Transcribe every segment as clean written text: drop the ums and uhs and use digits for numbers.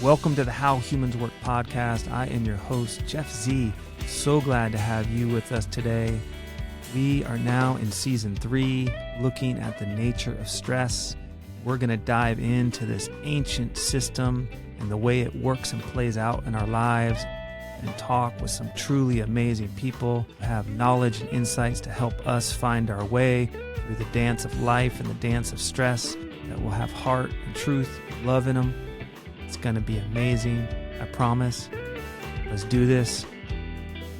Welcome to the How Humans Work podcast. I am your host, Jeff Z. So glad to have you with us today. We are now in season 3, looking at the nature of stress. We're going to dive into this ancient system and the way it works and plays out in our lives, and talk with some truly amazing people who have knowledge and insights to help us find our way through the dance of life and the dance of stress that will have heart and truth and love in them. It's going to be amazing, I promise. Let's do this.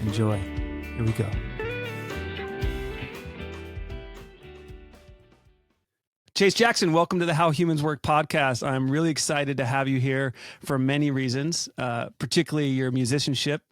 Enjoy. Here we go. Chase Jackson, welcome to the How Humans Work podcast. I'm really excited to have you here for many reasons, particularly your musicianship,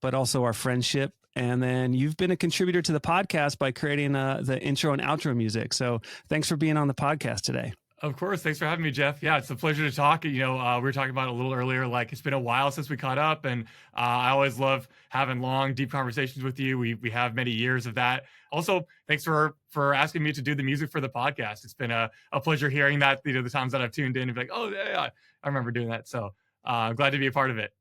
but also our friendship. And then you've been a contributor to the podcast by creating the intro and outro music. So thanks for being on the podcast today. Of course. Thanks for having me, Jeff. Yeah, it's a pleasure to talk. We were talking about it a little earlier, like it's been a while since we caught up, and I always love having long, deep conversations with you. We have many years of that. Also, thanks for asking me to do the music for the podcast. It's been a pleasure hearing that, the times that I've tuned in and be like, oh, yeah, I remember doing that. So I'm glad to be a part of it.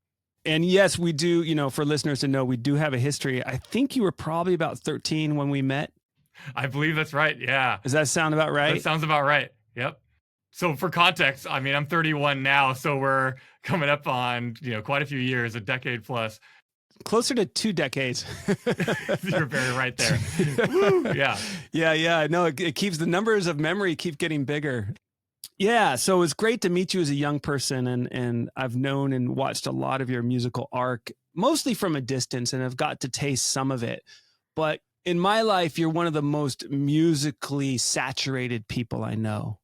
And yes, we do, for listeners to know, we do have a history. I think you were probably about 13 when we met. I believe that's right. Yeah. Does that sound about right? That sounds about right. Yep. So for context, I'm 31 now, so we're coming up on, quite a few years, a decade plus. Closer to 2 decades. You're very right there. Woo, yeah. Yeah. No, it keeps the numbers of memory keep getting bigger. Yeah. So it's great to meet you as a young person. And I've known and watched a lot of your musical arc, mostly from a distance, and have got to taste some of it. But in my life, you're one of the most musically saturated people I know,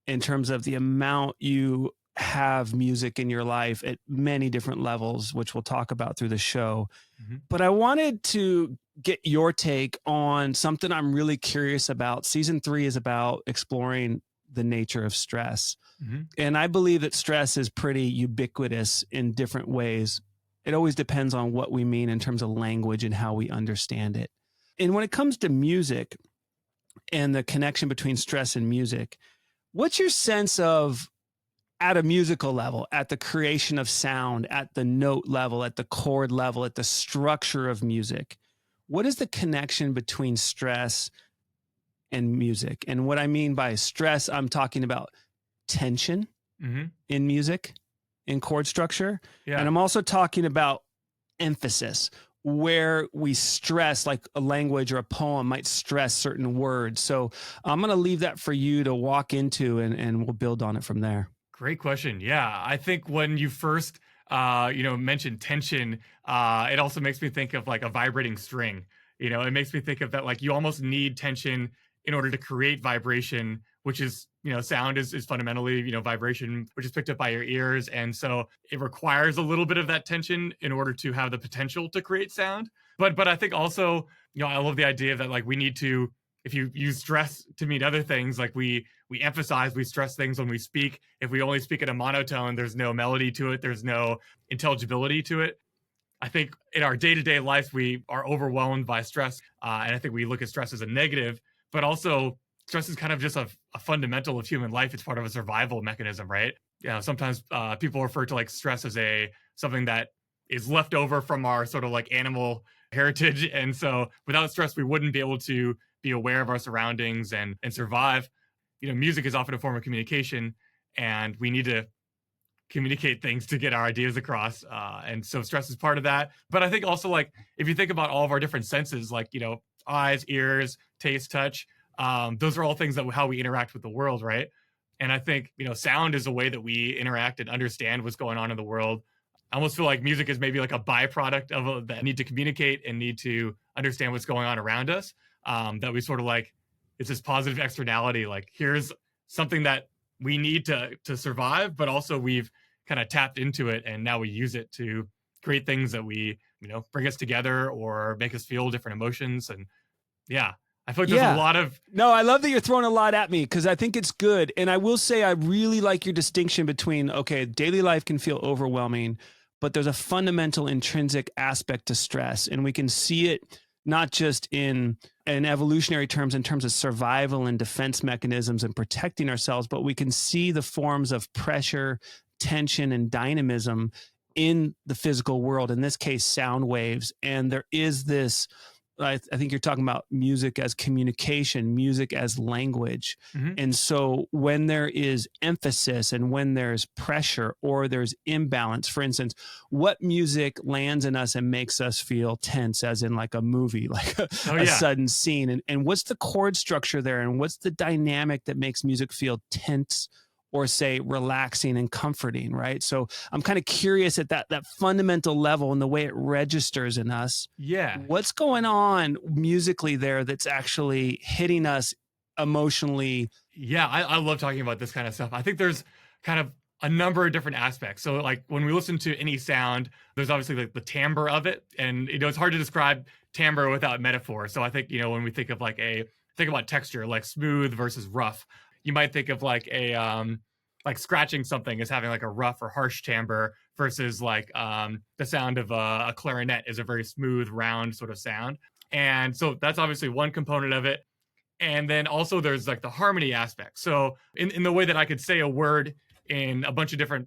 in terms of the amount you have music in your life at many different levels, which we'll talk about through the show. Mm-hmm. But I wanted to get your take on something I'm really curious about. Season 3 is about exploring the nature of stress. Mm-hmm. And I believe that stress is pretty ubiquitous in different ways. It always depends on what we mean in terms of language and how we understand it. And when it comes to music and the connection between stress and music, what's your sense of, at a musical level, at the creation of sound, at the note level, at the chord level, at the structure of music? What is the connection between stress and music? And what I mean by stress, I'm talking about tension in music, in chord structure. Yeah. And I'm also talking about emphasis, where we stress, like a language or a poem might stress certain words. So I'm going to leave that for you to walk into, and we'll build on it from there. Great question. Yeah. I think when you first, mentioned tension, it also makes me think of like a vibrating string. It makes me think of that, like you almost need tension in order to create vibration, which is, sound is fundamentally, vibration, which is picked up by your ears. And so it requires a little bit of that tension in order to have the potential to create sound. But I think also, I love the idea that like we need to, if you use stress to mean other things, like we emphasize, we stress things when we speak. If we only speak in a monotone, there's no melody to it. There's no intelligibility to it. I think in our day-to-day life, we are overwhelmed by stress. And I think we look at stress as a negative, but also stress is kind of just a fundamental of human life. It's part of a survival mechanism, right? Sometimes people refer to like stress as something that is left over from our sort of like animal heritage. And so without stress, we wouldn't be able to be aware of our surroundings and survive. Music is often a form of communication, and we need to communicate things to get our ideas across. And so stress is part of that. But I think also, like, if you think about all of our different senses, like, eyes, ears, taste, touch, those are all things that how we interact with the world, right? And I think, sound is a way that we interact and understand what's going on in the world. I almost feel like music is maybe like a byproduct of that need to communicate and need to understand what's going on around us. That we sort of like, it's this positive externality, like here's something that we need to survive, but also we've kind of tapped into it, and now we use it to create things that we, bring us together or make us feel different emotions. And yeah, I feel like there's a lot of... No, I love that you're throwing a lot at me, because I think it's good. And I will say, I really like your distinction between, okay, daily life can feel overwhelming, but there's a fundamental intrinsic aspect to stress. And we can see it not just in evolutionary terms, in terms of survival and defense mechanisms and protecting ourselves, but we can see the forms of pressure, tension and dynamism in the physical world, in this case, sound waves. And there is this, I think you're talking about music as communication, music as language. Mhm. And so when there is emphasis and when there's pressure or there's imbalance, for instance, what music lands in us and makes us feel tense, as in like a movie, like Oh, a yeah. sudden scene? And what's the chord structure there? And what's the dynamic that makes music feel tense or say relaxing and comforting, right? So I'm kind of curious at that fundamental level and the way it registers in us. Yeah. What's going on musically there that's actually hitting us emotionally? Yeah, I love talking about this kind of stuff. I think there's kind of a number of different aspects. So like when we listen to any sound, there's obviously like the timbre of it. And it's hard to describe timbre without metaphor. So I think, when we think of think about texture, like smooth versus rough, you might think of like scratching something as having like a rough or harsh timbre versus like the sound of a clarinet is a very smooth, round sort of sound. And so that's obviously one component of it. And then also there's like the harmony aspect. So in the way that I could say a word in a bunch of different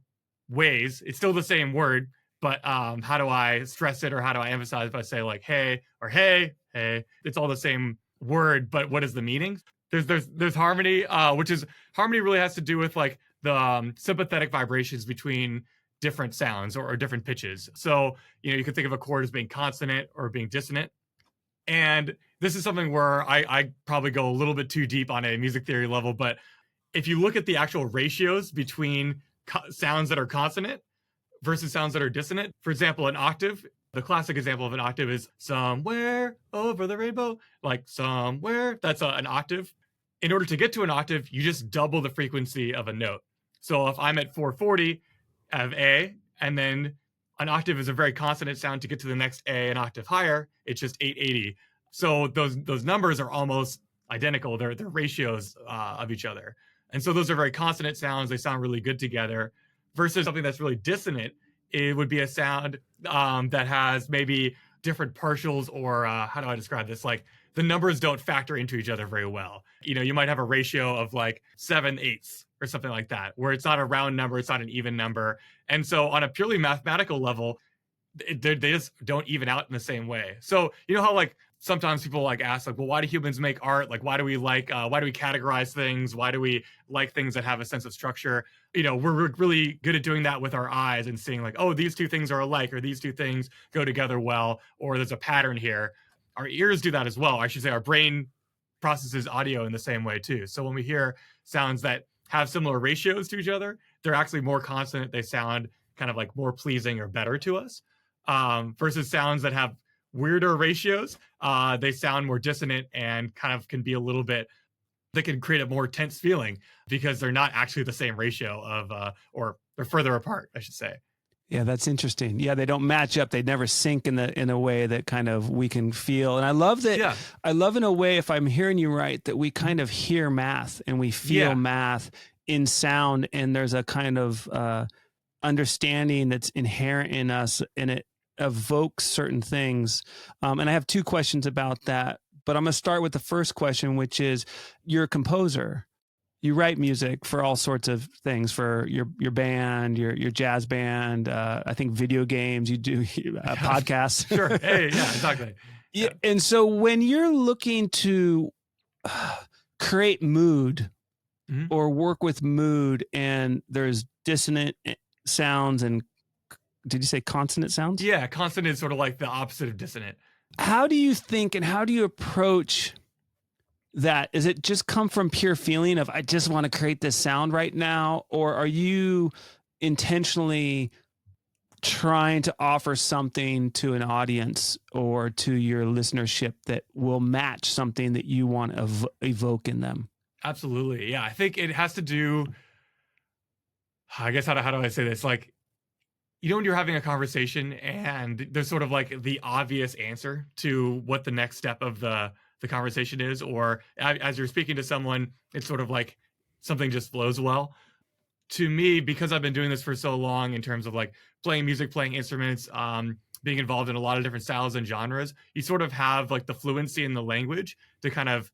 ways, it's still the same word, but how do I stress it or how do I emphasize if I say like hey or hey, it's all the same word, but what is the meaning? There's harmony, which is harmony really has to do with like the sympathetic vibrations between different sounds or different pitches. So, you could think of a chord as being consonant or being dissonant. And this is something where I probably go a little bit too deep on a music theory level, but if you look at the actual ratios between sounds that are consonant versus sounds that are dissonant, for example, an octave, the classic example of an octave is somewhere over the rainbow, like somewhere, that's an octave. In order to get to an octave, you just double the frequency of a note. So if I'm at 440 of A, and then an octave is a very consonant sound, to get to the next A, an octave higher, it's just 880. So those numbers are almost identical. They're ratios of each other. And so those are very consonant sounds. They sound really good together. Versus something that's really dissonant, it would be a sound that has maybe different partials, or how do I describe this? Like the numbers don't factor into each other very well. You might have a ratio of like 7/8 or something like that, where it's not a round number, it's not an even number. And so on a purely mathematical level, they just don't even out in the same way. So how like sometimes people like ask like, well, why do humans make art? Like, why do we categorize things? Why do we like things that have a sense of structure? We're really good at doing that with our eyes and seeing like, oh, these two things are alike, or these two things go together well, or there's a pattern here. Our ears do that as well. I should say our brain processes audio in the same way too. So when we hear sounds that have similar ratios to each other, they're actually more consonant. They sound kind of like more pleasing or better to us, versus sounds that have weirder ratios. They sound more dissonant and kind of can be a little bit, they can create a more tense feeling because they're not actually the same ratio of, or they're further apart, I should say. Yeah, that's interesting. Yeah, they don't match up. They never sync in a way that kind of we can feel. And I love that. Yeah. I love in a way, if I'm hearing you right, that we kind of hear math and we feel math in sound, and there's a kind of understanding that's inherent in us, and it evokes certain things. And I have two questions about that, but I'm going to start with the first question, which is, you're a composer. You write music for all sorts of things, for your band, your jazz band, I think video games, you do podcasts. Sure. Hey, yeah, exactly. Yeah. And so when you're looking to create mood or work with mood, and there's dissonant sounds and, did you say consonant sounds? Yeah, consonant is sort of like the opposite of dissonant. How do you think and how do you approach that? Is it just come from pure feeling of, I just want to create this sound right now? Or are you intentionally trying to offer something to an audience or to your listenership that will match something that you want to evoke in them? Absolutely. Yeah. I think it has to do, I guess, how do I say this? Like, when you're having a conversation and there's sort of like the obvious answer to what the next step of the conversation is, or as you're speaking to someone, it's sort of like something just flows well. To me, because I've been doing this for so long in terms of like playing music, playing instruments, being involved in a lot of different styles and genres, you sort of have like the fluency in the language to kind of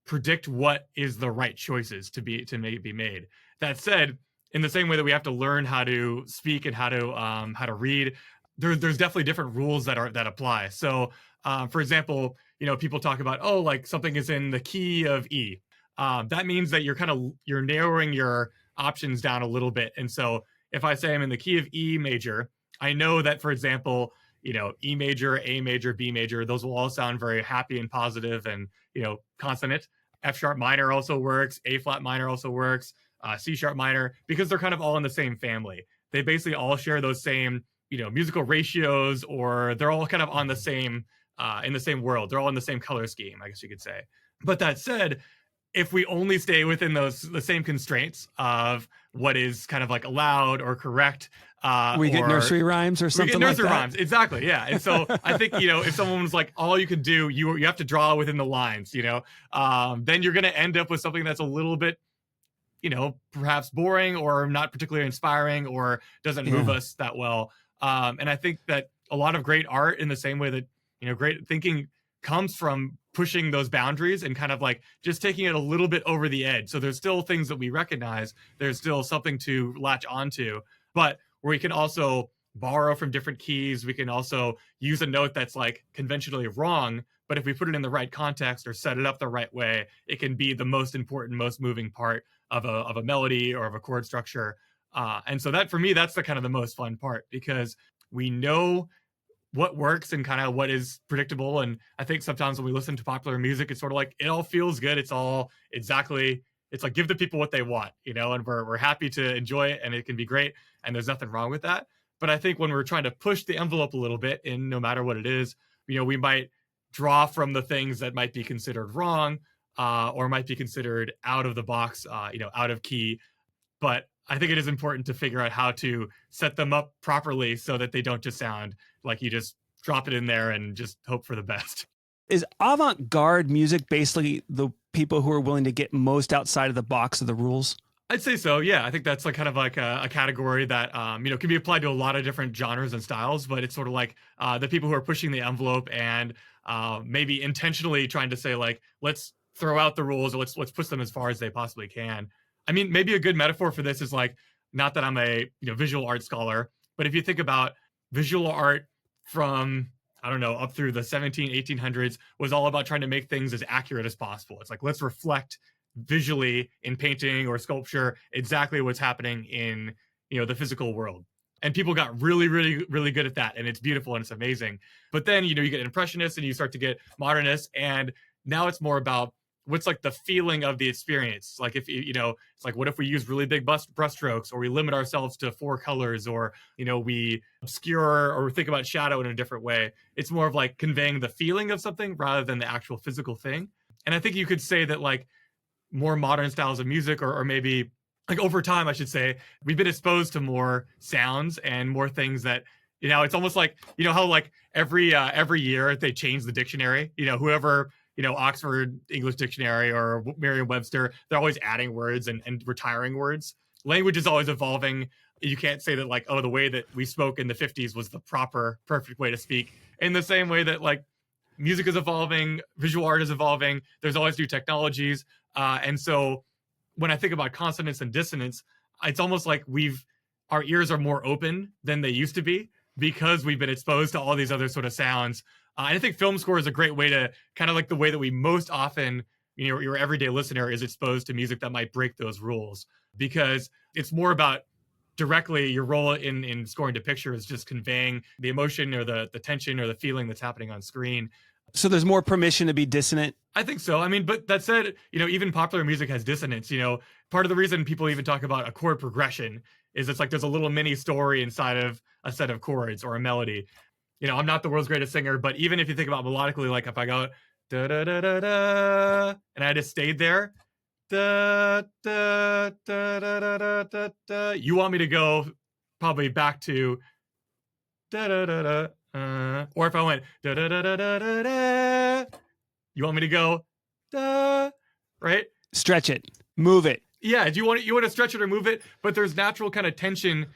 predict what is the right choices to be made. That said, in the same way that we have to learn how to speak and how to read, there's definitely different rules that apply. So, for example, people talk about, oh, like something is in the key of E. That means that you're narrowing your options down a little bit. And so if I say I'm in the key of E major, I know that, for example, E major, A major, B major, those will all sound very happy and positive and, consonant. F sharp minor also works. A flat minor also works. C sharp minor, because they're kind of all in the same family. They basically all share those same, musical ratios, or they're all kind of on the same, in the same world. They're all in the same color scheme, I guess you could say. But that said, if we only stay within the same constraints of what is kind of like allowed or correct, we get nursery rhymes or something like that. We get nursery rhymes, exactly, yeah. And so I think, if someone's like, all you can do, you have to draw within the lines, then you're going to end up with something that's a little bit, perhaps boring or not particularly inspiring or doesn't move us that well. And I think that a lot of great art, in the same way that, great thinking comes from pushing those boundaries and kind of like just taking it a little bit over the edge. So there's still things that we recognize. There's still something to latch onto, but where we can also borrow from different keys. We can also use a note that's like conventionally wrong, but if we put it in the right context or set it up the right way, it can be the most important, most moving part of a melody or of a chord structure. And so that, for me, that's the kind of the most fun part, because we know what works and kind of what is predictable. And I think sometimes when we listen to popular music, it's sort of like, it all feels good. It's all exactly, it's like, give the people what they want, and we're happy to enjoy it, and it can be great. And there's nothing wrong with that. But I think when we're trying to push the envelope a little bit, in no matter what it is, we might draw from the things that might be considered wrong, or might be considered out of the box, out of key. But I think it is important to figure out how to set them up properly so that they don't just sound like you just drop it in there and just hope for the best. Is avant-garde music basically the people who are willing to get most outside of the box of the rules? I'd say so. Yeah, I think that's like kind of like a category that can be applied to a lot of different genres and styles. But it's sort of like the people who are pushing the envelope and maybe intentionally trying to say, like, let's throw out the rules, or let's push them as far as they possibly can. I mean, maybe a good metaphor for this is like, not that I'm a visual art scholar, but if you think about visual art from, I don't know, up through the 1800s, was all about trying to make things as accurate as possible. It's like, let's reflect visually in painting or sculpture exactly what's happening in the physical world. And people got really, really, really good at that, and it's beautiful and it's amazing. But then you get impressionists and you start to get modernists, and now it's more about what's like the feeling of the experience. Like, if it's like, what if we use really big brushstrokes, or we limit ourselves to 4 colors, or we obscure or think about shadow in a different way. It's more of like conveying the feeling of something rather than the actual physical thing. And I think you could say that, like, more modern styles of music, or maybe like over time, I should say, we've been exposed to more sounds and more things that, it's almost like, how like every year they change the dictionary, whoever, Oxford English Dictionary or Merriam-Webster, they're always adding words and retiring words. Language is always evolving. You can't say that, like, oh, the way that we spoke in the 50s was the perfect way to speak. In the same way that, like, music is evolving, visual art is evolving, there's always new technologies. And so when I think about consonance and dissonance, it's almost like our ears are more open than they used to be, because we've been exposed to all these other sort of sounds. And I think film score is a great way to kind of like the way that we most often, your everyday listener is exposed to music that might break those rules, because it's more about directly your role in scoring to picture is just conveying the emotion or the tension or the feeling that's happening on screen. So there's more permission to be dissonant? I think so. I mean, but that said, even popular music has dissonance. Part of the reason people even talk about a chord progression is it's like there's a little mini story inside of a set of chords or a melody. I'm not the world's greatest singer, but even if you think about melodically, like if I go da da da da da, and I just stayed there, da da da da da da da da, you want me to go probably back to da da da da, or if I went da da da da da da da, you want me to go da, right? Stretch it, move it. Yeah, do you want to stretch it or move it? But there's natural kind of tension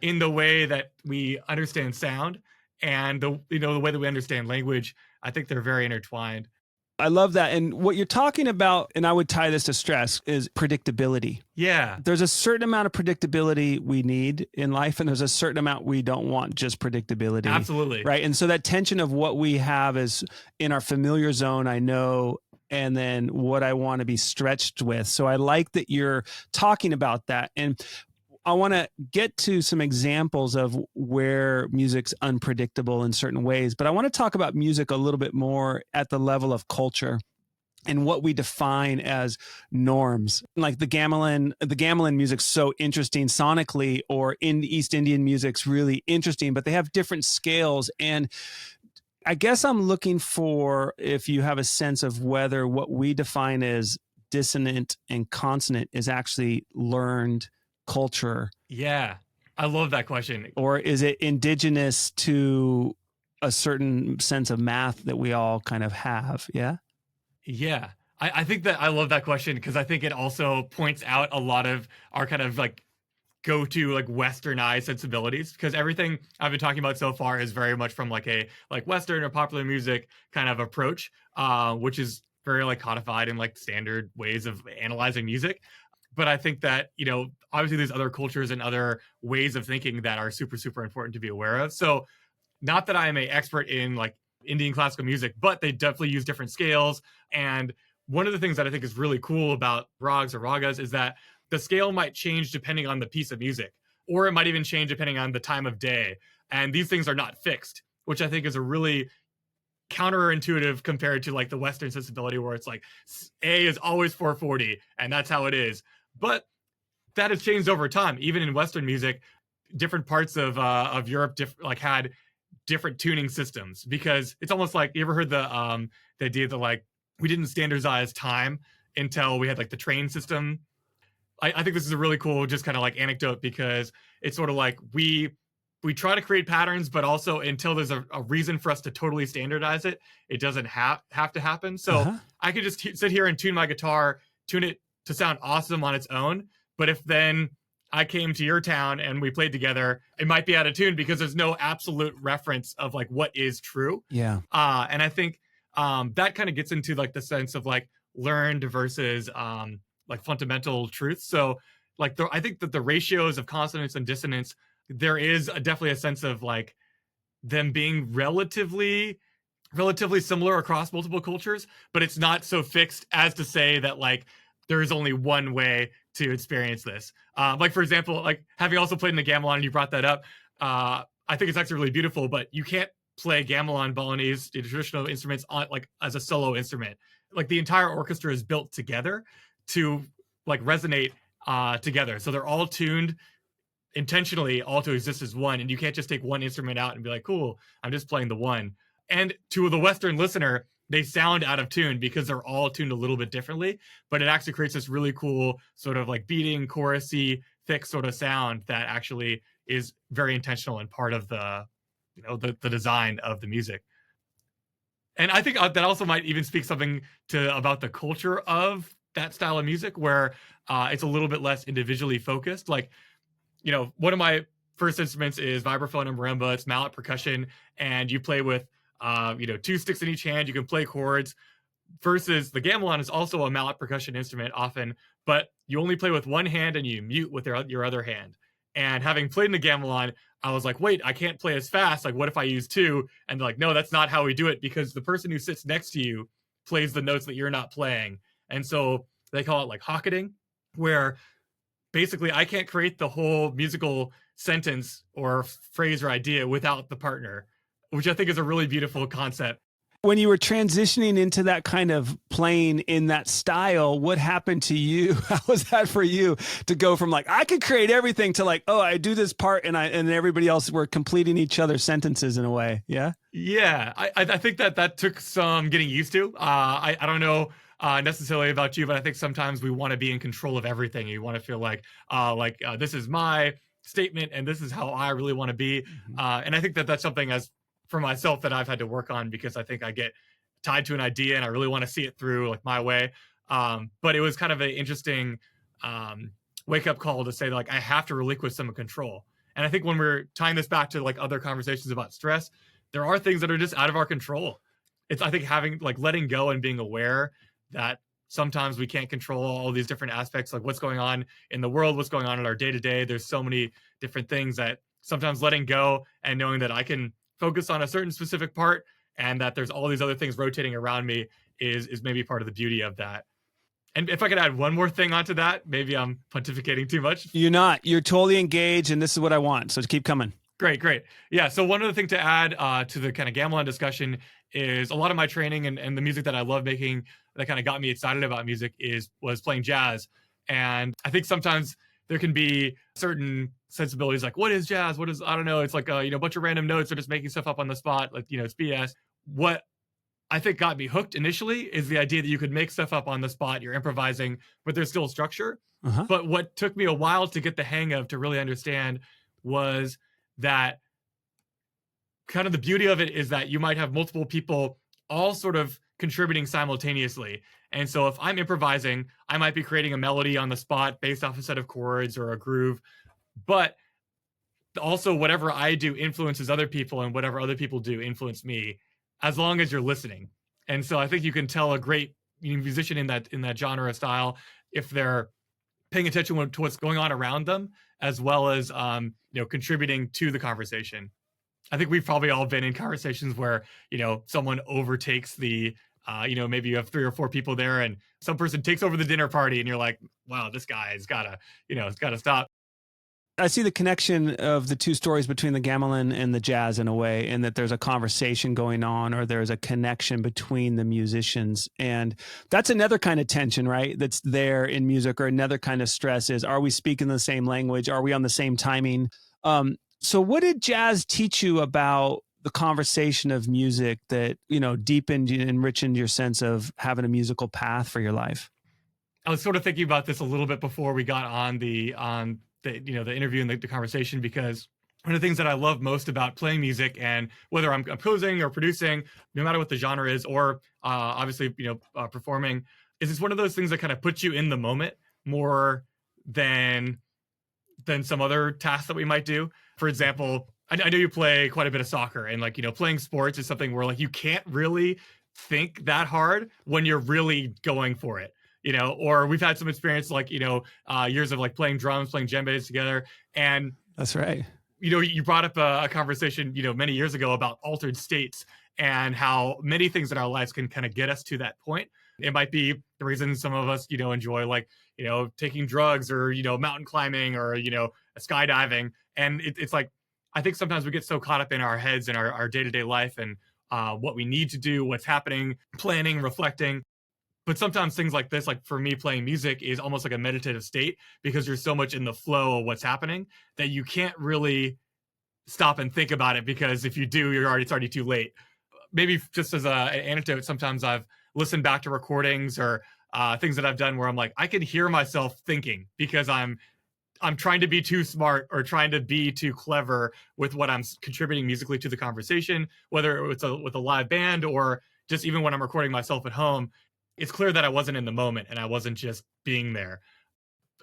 in the way that we understand sound, and the way that we understand language. I think they're very intertwined. I love that. And what you're talking about, and I would tie this to stress, is predictability. Yeah, There's a certain amount of predictability we need in life, and there's a certain amount we don't want, just predictability. absolutely. Right. And so that tension of what we have is in our familiar zone, I know, and then what I want to be stretched with. So I like that you're talking about that. And I want to get to some examples of where music's unpredictable in certain ways, but I want to talk about music a little bit more at the level of culture and what we define as norms. Like the gamelan music's so interesting sonically, or in East Indian music's really interesting, but they have different scales. And I guess I'm looking for if you have a sense of whether what we define as dissonant and consonant is actually learned culture. Yeah, I love that question. Or is it indigenous to a certain sense of math that we all kind of have? Yeah. Yeah. I think that I love that question because I think it also points out a lot of our kind of like go-to like westernized sensibilities, because everything I've been talking about so far is very much from like a like Western or popular music kind of approach, which is very like codified in like standard ways of analyzing music. But I think that, you know, obviously there's other cultures and other ways of thinking that are super, super important to be aware of. So not that I am an expert in like Indian classical music, but they definitely use different scales. And one of the things that I think is really cool about rags or ragas is that the scale might change depending on the piece of music, or it might even change depending on the time of day. And these things are not fixed, which I think is a really counterintuitive compared to like the Western sensibility where it's like A is always 440 and that's how it is. But that has changed over time. Even in Western music, different parts of Europe like had different tuning systems, because it's almost like, you ever heard the idea that like we didn't standardize time until we had like the train system. I think this is a really cool just kind of like anecdote, because it's sort of like we try to create patterns, but also until there's a reason for us to totally standardize it, it doesn't have to happen. So I could just sit here and tune my guitar, tune it to sound awesome on its own. But if then I came to your town and we played together, it might be out of tune because there's no absolute reference of like what is true. Yeah. And I think that kind of gets into like the sense of like learned versus like fundamental truth. So like I think that the ratios of consonance and dissonance, there is definitely a sense of like them being relatively similar across multiple cultures, but it's not so fixed as to say that like there is only one way to experience this. Like for example, like having also played in the gamelan, and you brought that up, I think it's actually really beautiful, but you can't play gamelan, Balinese, the traditional instruments on like as a solo instrument. Like the entire orchestra is built together to like resonate together. So they're all tuned intentionally all to exist as one, and you can't just take one instrument out and be like, cool, I'm just playing the one. And to the Western listener, they sound out of tune because they're all tuned a little bit differently, but it actually creates this really cool sort of like beating, chorusy, thick sort of sound that actually is very intentional and part of the, you know, the design of the music. And I think that also might even speak something to about the culture of that style of music, where it's a little bit less individually focused. Like, you know, one of my first instruments is vibraphone and marimba. It's mallet percussion, and you play with you know, 2 sticks in each hand. You can play chords. Versus the gamelan is also a mallet percussion instrument often, but you only play with one hand and you mute with your other hand. And having played in the gamelan, I was like, wait, I can't play as fast. Like, what if I use 2? And they're like, no, that's not how we do it, because the person who sits next to you plays the notes that you're not playing. And so they call it like hocketing, where basically I can't create the whole musical sentence or phrase or idea without the partner, which I think is a really beautiful concept. When you were transitioning into that kind of playing in that style, what happened to you? How was that for you to go from like, I could create everything to like, oh, I do this part and everybody else were completing each other's sentences in a way. Yeah. Yeah. I think that took some getting used to. I don't know necessarily about you, but I think sometimes we want to be in control of everything. You want to feel like this is my statement and this is how I really want to be. And I think that that's something as for myself that I've had to work on, because I think I get tied to an idea and I really want to see it through like my way. But it was kind of an interesting wake up call to say like, I have to relinquish some control. And I think when we're tying this back to like other conversations about stress, there are things that are just out of our control. I think having like letting go and being aware that sometimes we can't control all these different aspects, like what's going on in the world, what's going on in our day to day. There's so many different things that sometimes letting go and knowing that I can focus on a certain specific part and that there's all these other things rotating around me is maybe part of the beauty of that. And if I could add one more thing onto that, maybe I'm pontificating too much. You're not. You're totally engaged, and this is what I want. So keep coming. Great, great. Yeah. So one other thing to add to the kind of gamelan discussion is a lot of my training and the music that I love making that kind of got me excited about music was playing jazz. And I think sometimes there can be certain sensibilities like, what is jazz? What is, I don't know. It's like a bunch of random notes or just making stuff up on the spot. Like, it's BS. What I think got me hooked initially is the idea that you could make stuff up on the spot. You're improvising, but there's still a structure. Uh-huh. But what took me a while to get the hang of, to really understand, was that kind of the beauty of it is that you might have multiple people all sort of contributing simultaneously. And so if I'm improvising, I might be creating a melody on the spot based off a set of chords or a groove, but also whatever I do influences other people and whatever other people do influence me, as long as you're listening. And so I think you can tell a great musician in that genre style if they're paying attention to what's going on around them, as well as contributing to the conversation. I think we've probably all been in conversations where someone overtakes the maybe you have 3 or 4 people there and some person takes over the dinner party and you're like, wow, this guy has gotta it's gotta stop. I see the connection of the two stories between the gamelan and the jazz in a way, in that there's a conversation going on or there's a connection between the musicians. And that's another kind of tension, right? That's there in music, or another kind of stress is, are we speaking the same language? Are we on the same timing? So what did jazz teach you about the conversation of music that, deepened and enriched your sense of having a musical path for your life? I was sort of thinking about this a little bit before we got on the interview and the conversation, because one of the things that I love most about playing music, and whether I'm composing or producing, no matter what the genre is, or obviously performing, is it's one of those things that kind of puts you in the moment more than some other tasks that we might do. For example, I know you play quite a bit of soccer, and playing sports is something where you can't really think that hard when you're really going for it. Or we've had some experience years of playing drums, playing djembes together. And that's right. You brought up a conversation, many years ago about altered states and how many things in our lives can kind of get us to that point. It might be the reason some of us, enjoy taking drugs or, mountain climbing or, skydiving. And it's like, I think sometimes we get so caught up in our heads and our day-to-day life and what we need to do, what's happening, planning, reflecting. But sometimes things like this, like for me, playing music is almost like a meditative state, because you're so much in the flow of what's happening that you can't really stop and think about it, because if you do, it's already too late. Maybe just as an anecdote, sometimes I've listened back to recordings or things that I've done where I'm like, I can hear myself thinking because I'm trying to be too smart or trying to be too clever with what I'm contributing musically to the conversation, whether it's with a live band or just even when I'm recording myself at home. It's clear that I wasn't in the moment and I wasn't just being there.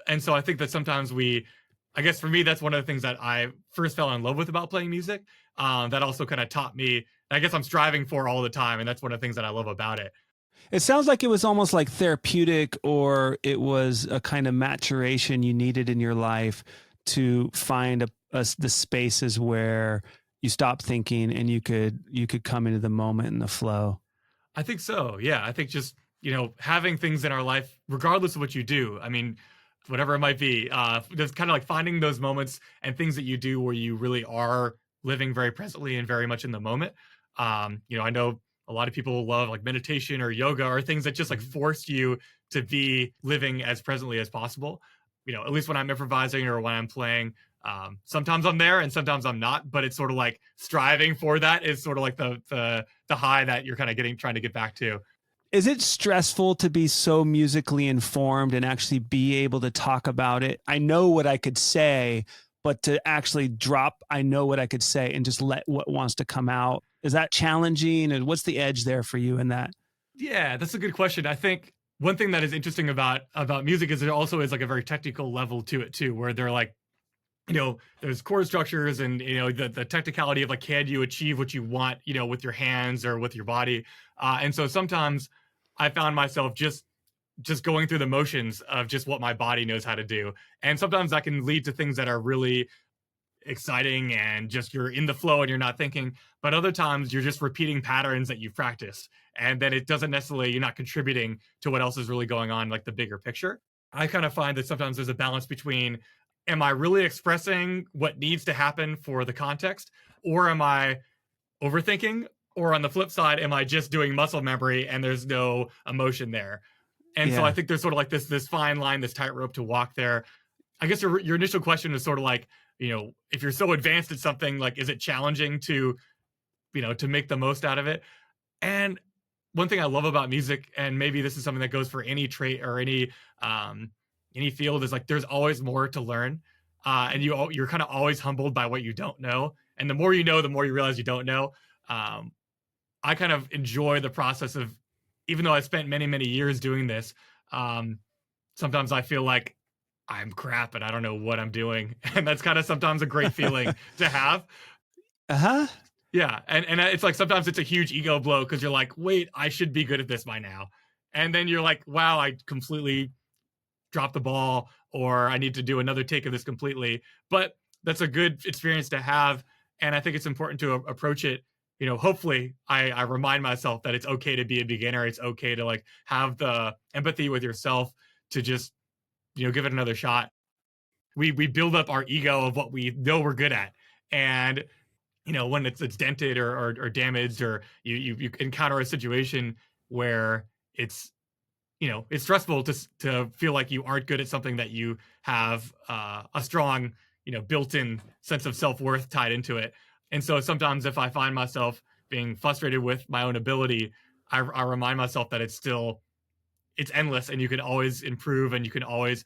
And so I think that sometimes I guess for me, that's one of the things that I first fell in love with about playing music. That also kind of taught me, I guess I'm striving for all the time. And that's one of the things that I love about it. It sounds like it was almost like therapeutic, or it was a kind of maturation you needed in your life to find the spaces where you stop thinking and you could come into the moment and the flow. I think so. Yeah. I think just, having things in our life, regardless of what you do, I mean, whatever it might be, just kind of like finding those moments and things that you do where you really are living very presently and very much in the moment. I know a lot of people love meditation or yoga or things that just force you to be living as presently as possible. At least when I'm improvising or when I'm playing, sometimes I'm there and sometimes I'm not, but it's sort of like striving for that is sort of like the high that you're kind of trying to get back to. Is it stressful to be so musically informed and actually be able to talk about it? I know what I could say, but to actually drop, I know what I could say and just let what wants to come out. Is that challenging? And what's the edge there for you in that? Yeah, that's a good question. I think one thing that is interesting about music is there also is a very technical level to it too, where they're there's chord structures and, the technicality of like, can you achieve what you want, with your hands or with your body. And so sometimes I found myself just going through the motions of just what my body knows how to do. And sometimes that can lead to things that are really exciting and just you're in the flow and you're not thinking. But other times you're just repeating patterns that you've practiced. And then it doesn't necessarily, you're not contributing to what else is really going on, like the bigger picture. I kind of find that sometimes there's a balance between, am I really expressing what needs to happen for the context? Or am I overthinking? Or on the flip side, am I just doing muscle memory and there's no emotion there? And so I think there's sort of like this fine line, this tightrope to walk there. I guess your initial question is sort of like, if you're so advanced at something, like, is it challenging to, to make the most out of it? And one thing I love about music, and maybe this is something that goes for any trait or any field, is like there's always more to learn, and you're kind of always humbled by what you don't know. And the more you know, the more you realize you don't know. I kind of enjoy the process of, even though I spent many, many years doing this, sometimes I feel like I'm crap and I don't know what I'm doing. And that's kind of sometimes a great feeling to have. Uh-huh. Yeah. And it's like, sometimes it's a huge ego blow because you're like, wait, I should be good at this by now. And then you're like, wow, I completely dropped the ball, or I need to do another take of this completely. But that's a good experience to have. And I think it's important to approach it. Hopefully I remind myself that it's okay to be a beginner. It's okay to like have the empathy with yourself to just, give it another shot. We build up our ego of what we know we're good at. And, when it's dented or damaged, or you encounter a situation where it's, it's stressful to feel like you aren't good at something that you have a strong, built-in sense of self-worth tied into it. And so sometimes if I find myself being frustrated with my own ability, I remind myself that it's endless and you can always improve, and you can always,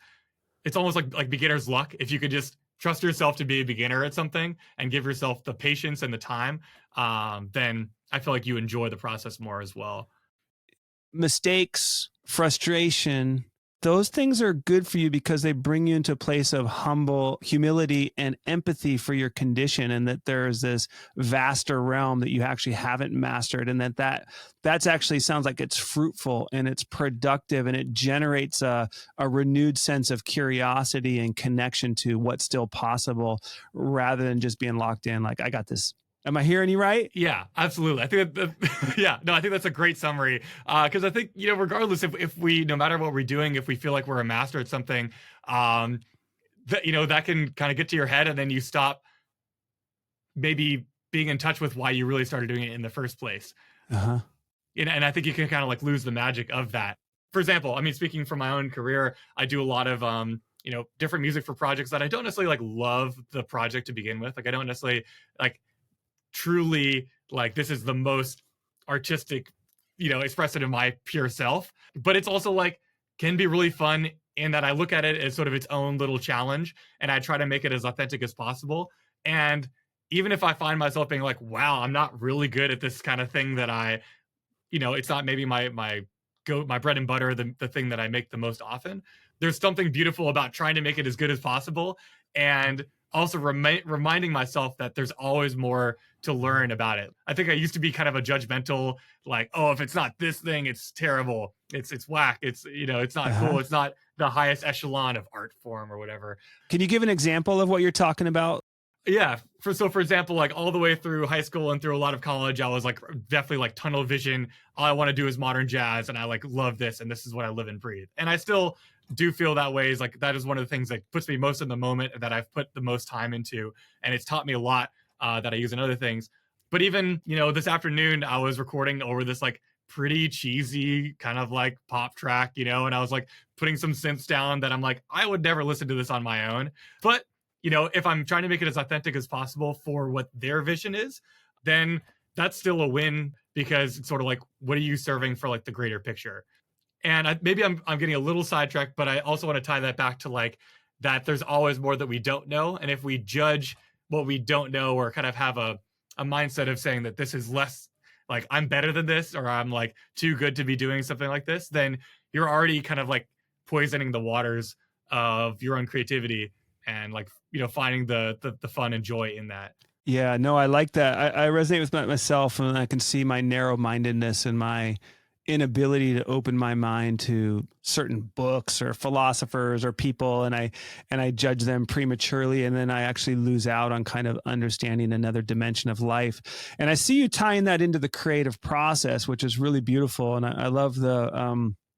it's almost like beginner's luck. If you could just trust yourself to be a beginner at something and give yourself the patience and the time, then I feel like you enjoy the process more as well. Mistakes, frustration, those things are good for you because they bring you into a place of humble humility and empathy for your condition, and that there's this vaster realm that you actually haven't mastered, and that's actually sounds like it's fruitful and it's productive, and it generates a renewed sense of curiosity and connection to what's still possible, rather than just being locked in like, I got this. Am I hearing you right? Yeah, absolutely. I think I think that's a great summary. Because I think, regardless if we, no matter what we're doing, if we feel like we're a master at something, that can kind of get to your head, and then you stop maybe being in touch with why you really started doing it in the first place. Uh-huh. And I think you can kind of like lose the magic of that. For example, I mean, speaking from my own career, I do a lot of, different music for projects that I don't necessarily like love the project to begin with. Like, I don't necessarily like truly like, this is the most artistic, expressive of my pure self. But it's also like, can be really fun in that I look at it as sort of its own little challenge, and I try to make it as authentic as possible. And even if I find myself being like, wow, I'm not really good at this kind of thing that it's not maybe my bread and butter, the thing that I make the most often, there's something beautiful about trying to make it as good as possible. And also reminding myself that there's always more to learn about it. I think I used to be kind of a judgmental, like, oh, if it's not this thing, it's terrible. It's whack. It's, it's not cool. It's not the highest echelon of art form or whatever. Can you give an example of what you're talking about? Yeah. For example, like all the way through high school and through a lot of college, I was like definitely like tunnel vision. All I want to do is modern jazz, and I like love this, and this is what I live and breathe. And I still do feel that way. Is like, that is one of the things that puts me most in the moment, that I've put the most time into, and it's taught me a lot that I use in other things. But even, this afternoon I was recording over this like pretty cheesy kind of like pop track, and I was like putting some synths down that I'm like, I would never listen to this on my own. But if I'm trying to make it as authentic as possible for what their vision is, then that's still a win, because it's sort of like, what are you serving for like the greater picture? And maybe I'm getting a little sidetracked, but I also want to tie that back to like that there's always more that we don't know. And if we judge what we don't know, or kind of have a mindset of saying that this is less, like I'm better than this, or I'm like too good to be doing something like this, then you're already kind of like poisoning the waters of your own creativity. and like, finding the fun and joy in that. Yeah, no, I like that. I resonate with myself, and I can see my narrow-mindedness and my inability to open my mind to certain books or philosophers or people, and I judge them prematurely, and then I actually lose out on kind of understanding another dimension of life. And I see you tying that into the creative process, which is really beautiful. And I love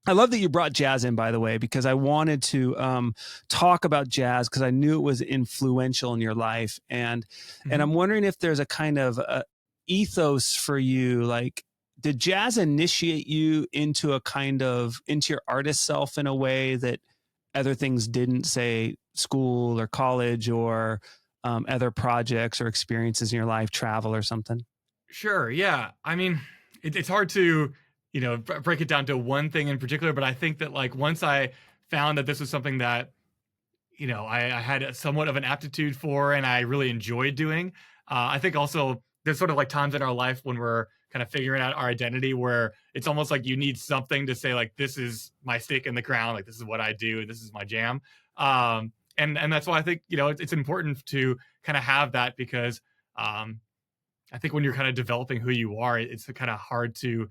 I love that you brought jazz in, by the way, because I wanted to talk about jazz because I knew it was influential in your life. And I'm wondering if there's a kind of ethos for you. Like, did jazz initiate you into into your artist self in a way that other things didn't, say school or college or other projects or experiences in your life, travel or something? Sure. Yeah. I mean, it's hard to, break it down to one thing in particular, but I think that like once I found that this was something that, I had somewhat of an aptitude for and I really enjoyed doing, I think also there's sort of like times in our life when we're kind of figuring out our identity where it's almost like you need something to say like, this is my stake in the ground. Like, this is what I do. This is my jam. And that's why I think, it's important to kind of have that because, I think when you're kind of developing who you are, it's kind of hard to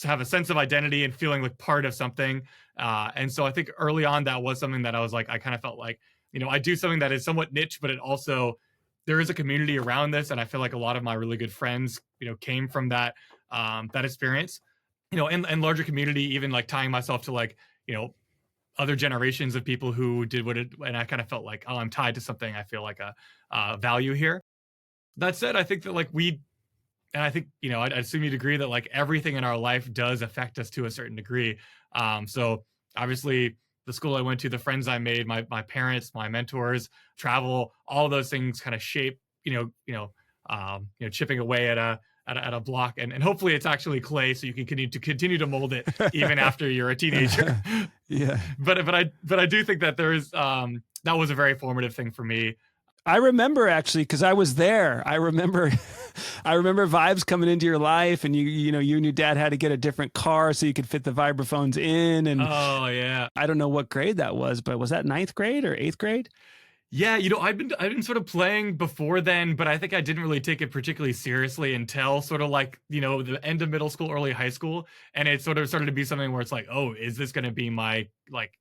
have a sense of identity and feeling like part of something. And so I think early on, that was something that I was like, I kind of felt like, I do something that is somewhat niche, but it also, there is a community around this. And I feel like a lot of my really good friends, came from that, that experience, and larger community, even like tying myself to like, other generations of people who did and I kind of felt like, oh, I'm tied to something. I feel like a value here. That said, I think that like and I think, I assume you'd agree that like everything in our life does affect us to a certain degree. So obviously the school I went to, the friends I made, my parents, my mentors, travel, all those things kind of shape, chipping away at a block, and hopefully it's actually clay so you can continue to mold it even after you're a teenager. Yeah. But I do think that there is, that was a very formative thing for me. I remember actually, because I was there. I remember vibes coming into your life, and you and your dad had to get a different car so you could fit the vibraphones in. And oh yeah, I don't know what grade that was, but was that 9th grade or 8th grade? Yeah, I've been sort of playing before then, but I think I didn't really take it particularly seriously until sort of like, the end of middle school, early high school. And it sort of started to be something where it's like, oh, is this going to be my like,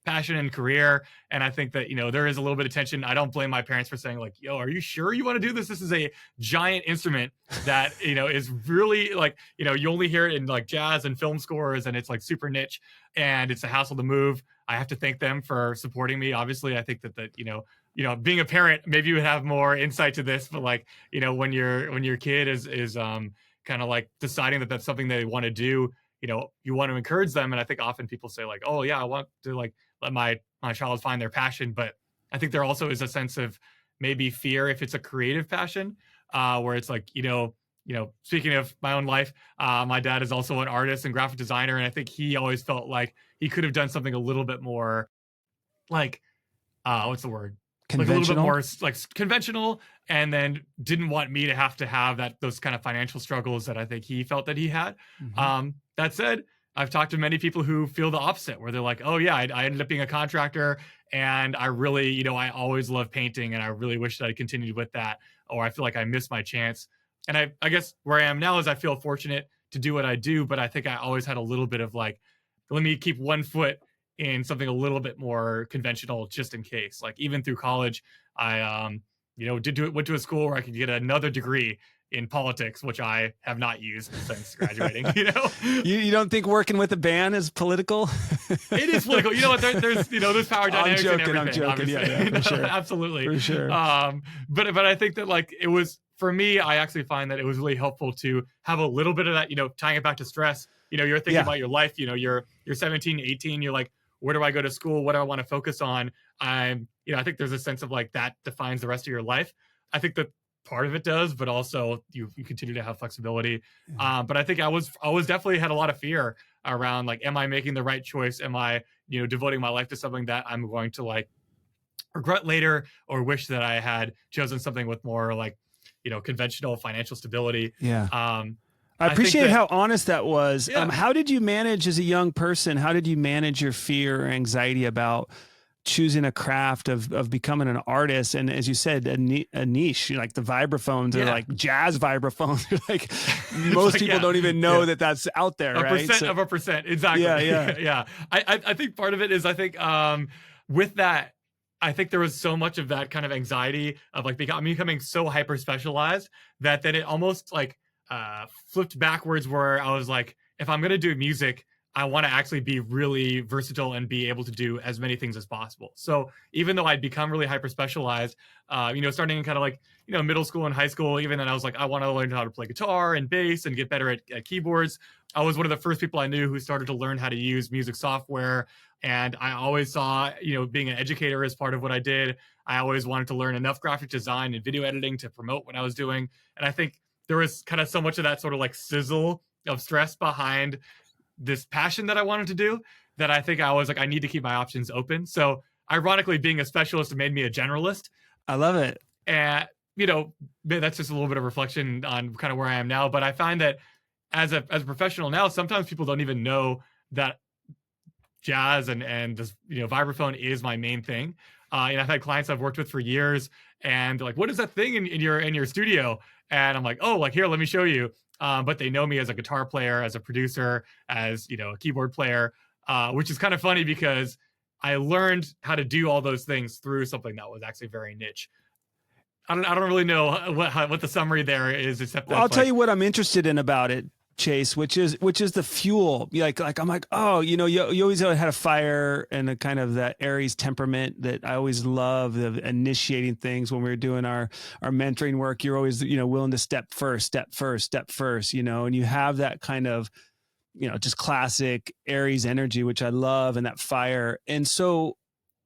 passion and career? And I think that, there is a little bit of tension. I don't blame my parents for saying like, yo, are you sure you want to do this? This is a giant instrument that, is really like, you only hear it in like jazz and film scores, and it's like super niche, and it's a hassle to move. I have to thank them for supporting me. Obviously, I think that being a parent, maybe you would have more insight to this, but like, when your kid is kind of like deciding that that's something they want to do, you want to encourage them. And I think often people say like, oh yeah, I want to like let my child find their passion. But I think there also is a sense of maybe fear if it's a creative passion, where it's like, speaking of my own life, my dad is also an artist and graphic designer. And I think he always felt like he could have done something a little bit more like, what's the word? Like a little bit more like conventional, and then didn't want me to have those kind of financial struggles that I think he felt that he had. Mm-hmm. That said, I've talked to many people who feel the opposite, where they're like, oh yeah, I ended up being a contractor, and I really, I always loved painting, and I really wish that I continued with that, or I feel like I missed my chance. And I guess where I am now is I feel fortunate to do what I do, but I think I always had a little bit of like, let me keep one foot in something a little bit more conventional, just in case. Like even through college, I went to a school where I could get another degree in politics, which I have not used since graduating. You don't think working with a band is political? It is political. You know what? There's power dynamics and everything. I'm joking. Yeah, for sure. Absolutely, for sure. But I think that like it was for me. I actually find that it was really helpful to have a little bit of that. Tying it back to stress. You're thinking about your life. You're 17, 18. You're like, where do I go to school? What do I want to focus on? I think there's a sense of like that defines the rest of your life. I think that part of it does, but also you continue to have flexibility. Yeah. But I think I was definitely had a lot of fear around like, am I making the right choice? Am I, devoting my life to something that I'm going to like regret later, or wish that I had chosen something with more like, conventional financial stability. Yeah. I appreciate how honest that was. Yeah. How did you manage as a young person? How did you manage your fear or anxiety about choosing a craft of becoming an artist. And as you said, a niche, like the vibraphones are like jazz vibraphones. Like most like, people don't even know that that's out there, a right? percent of a percent. Exactly. Yeah. I think part of it is, I think with that, I think there was so much of that kind of anxiety of like becoming so hyper specialized that then it almost like flipped backwards, where I was like, if I'm going to do music, I want to actually be really versatile and be able to do as many things as possible. So even though I'd become really hyper specialized, starting in kind of like, middle school and high school, even then I was like, I want to learn how to play guitar and bass and get better at keyboards. I was one of the first people I knew who started to learn how to use music software. And I always saw, being an educator as part of what I did. I always wanted to learn enough graphic design and video editing to promote what I was doing. And I think there was kind of so much of that sort of like sizzle of stress behind this passion that I wanted to do, that I think I was like, I need to keep my options open. So ironically, being a specialist made me a generalist. I love it. And, that's just a little bit of reflection on kind of where I am now. But I find that as a professional now, sometimes people don't even know that jazz and this, vibraphone is my main thing. I've had clients I've worked with for years, and they're like, what is that thing in your studio? And I'm like, oh, like, here, let me show you. But they know me as a guitar player, as a producer, as, a keyboard player, which is kind of funny because I learned how to do all those things through something that was actually very niche. I don't really know what the summary there is, except I'll tell you what I'm interested in about it, Chase, which is the fuel. Like I'm like, oh, you always had a fire and a kind of that Aries temperament that I always love, of initiating things. When we were doing our mentoring work, you're always, willing to step first, and you have that kind of, just classic Aries energy, which I love, and that fire. And so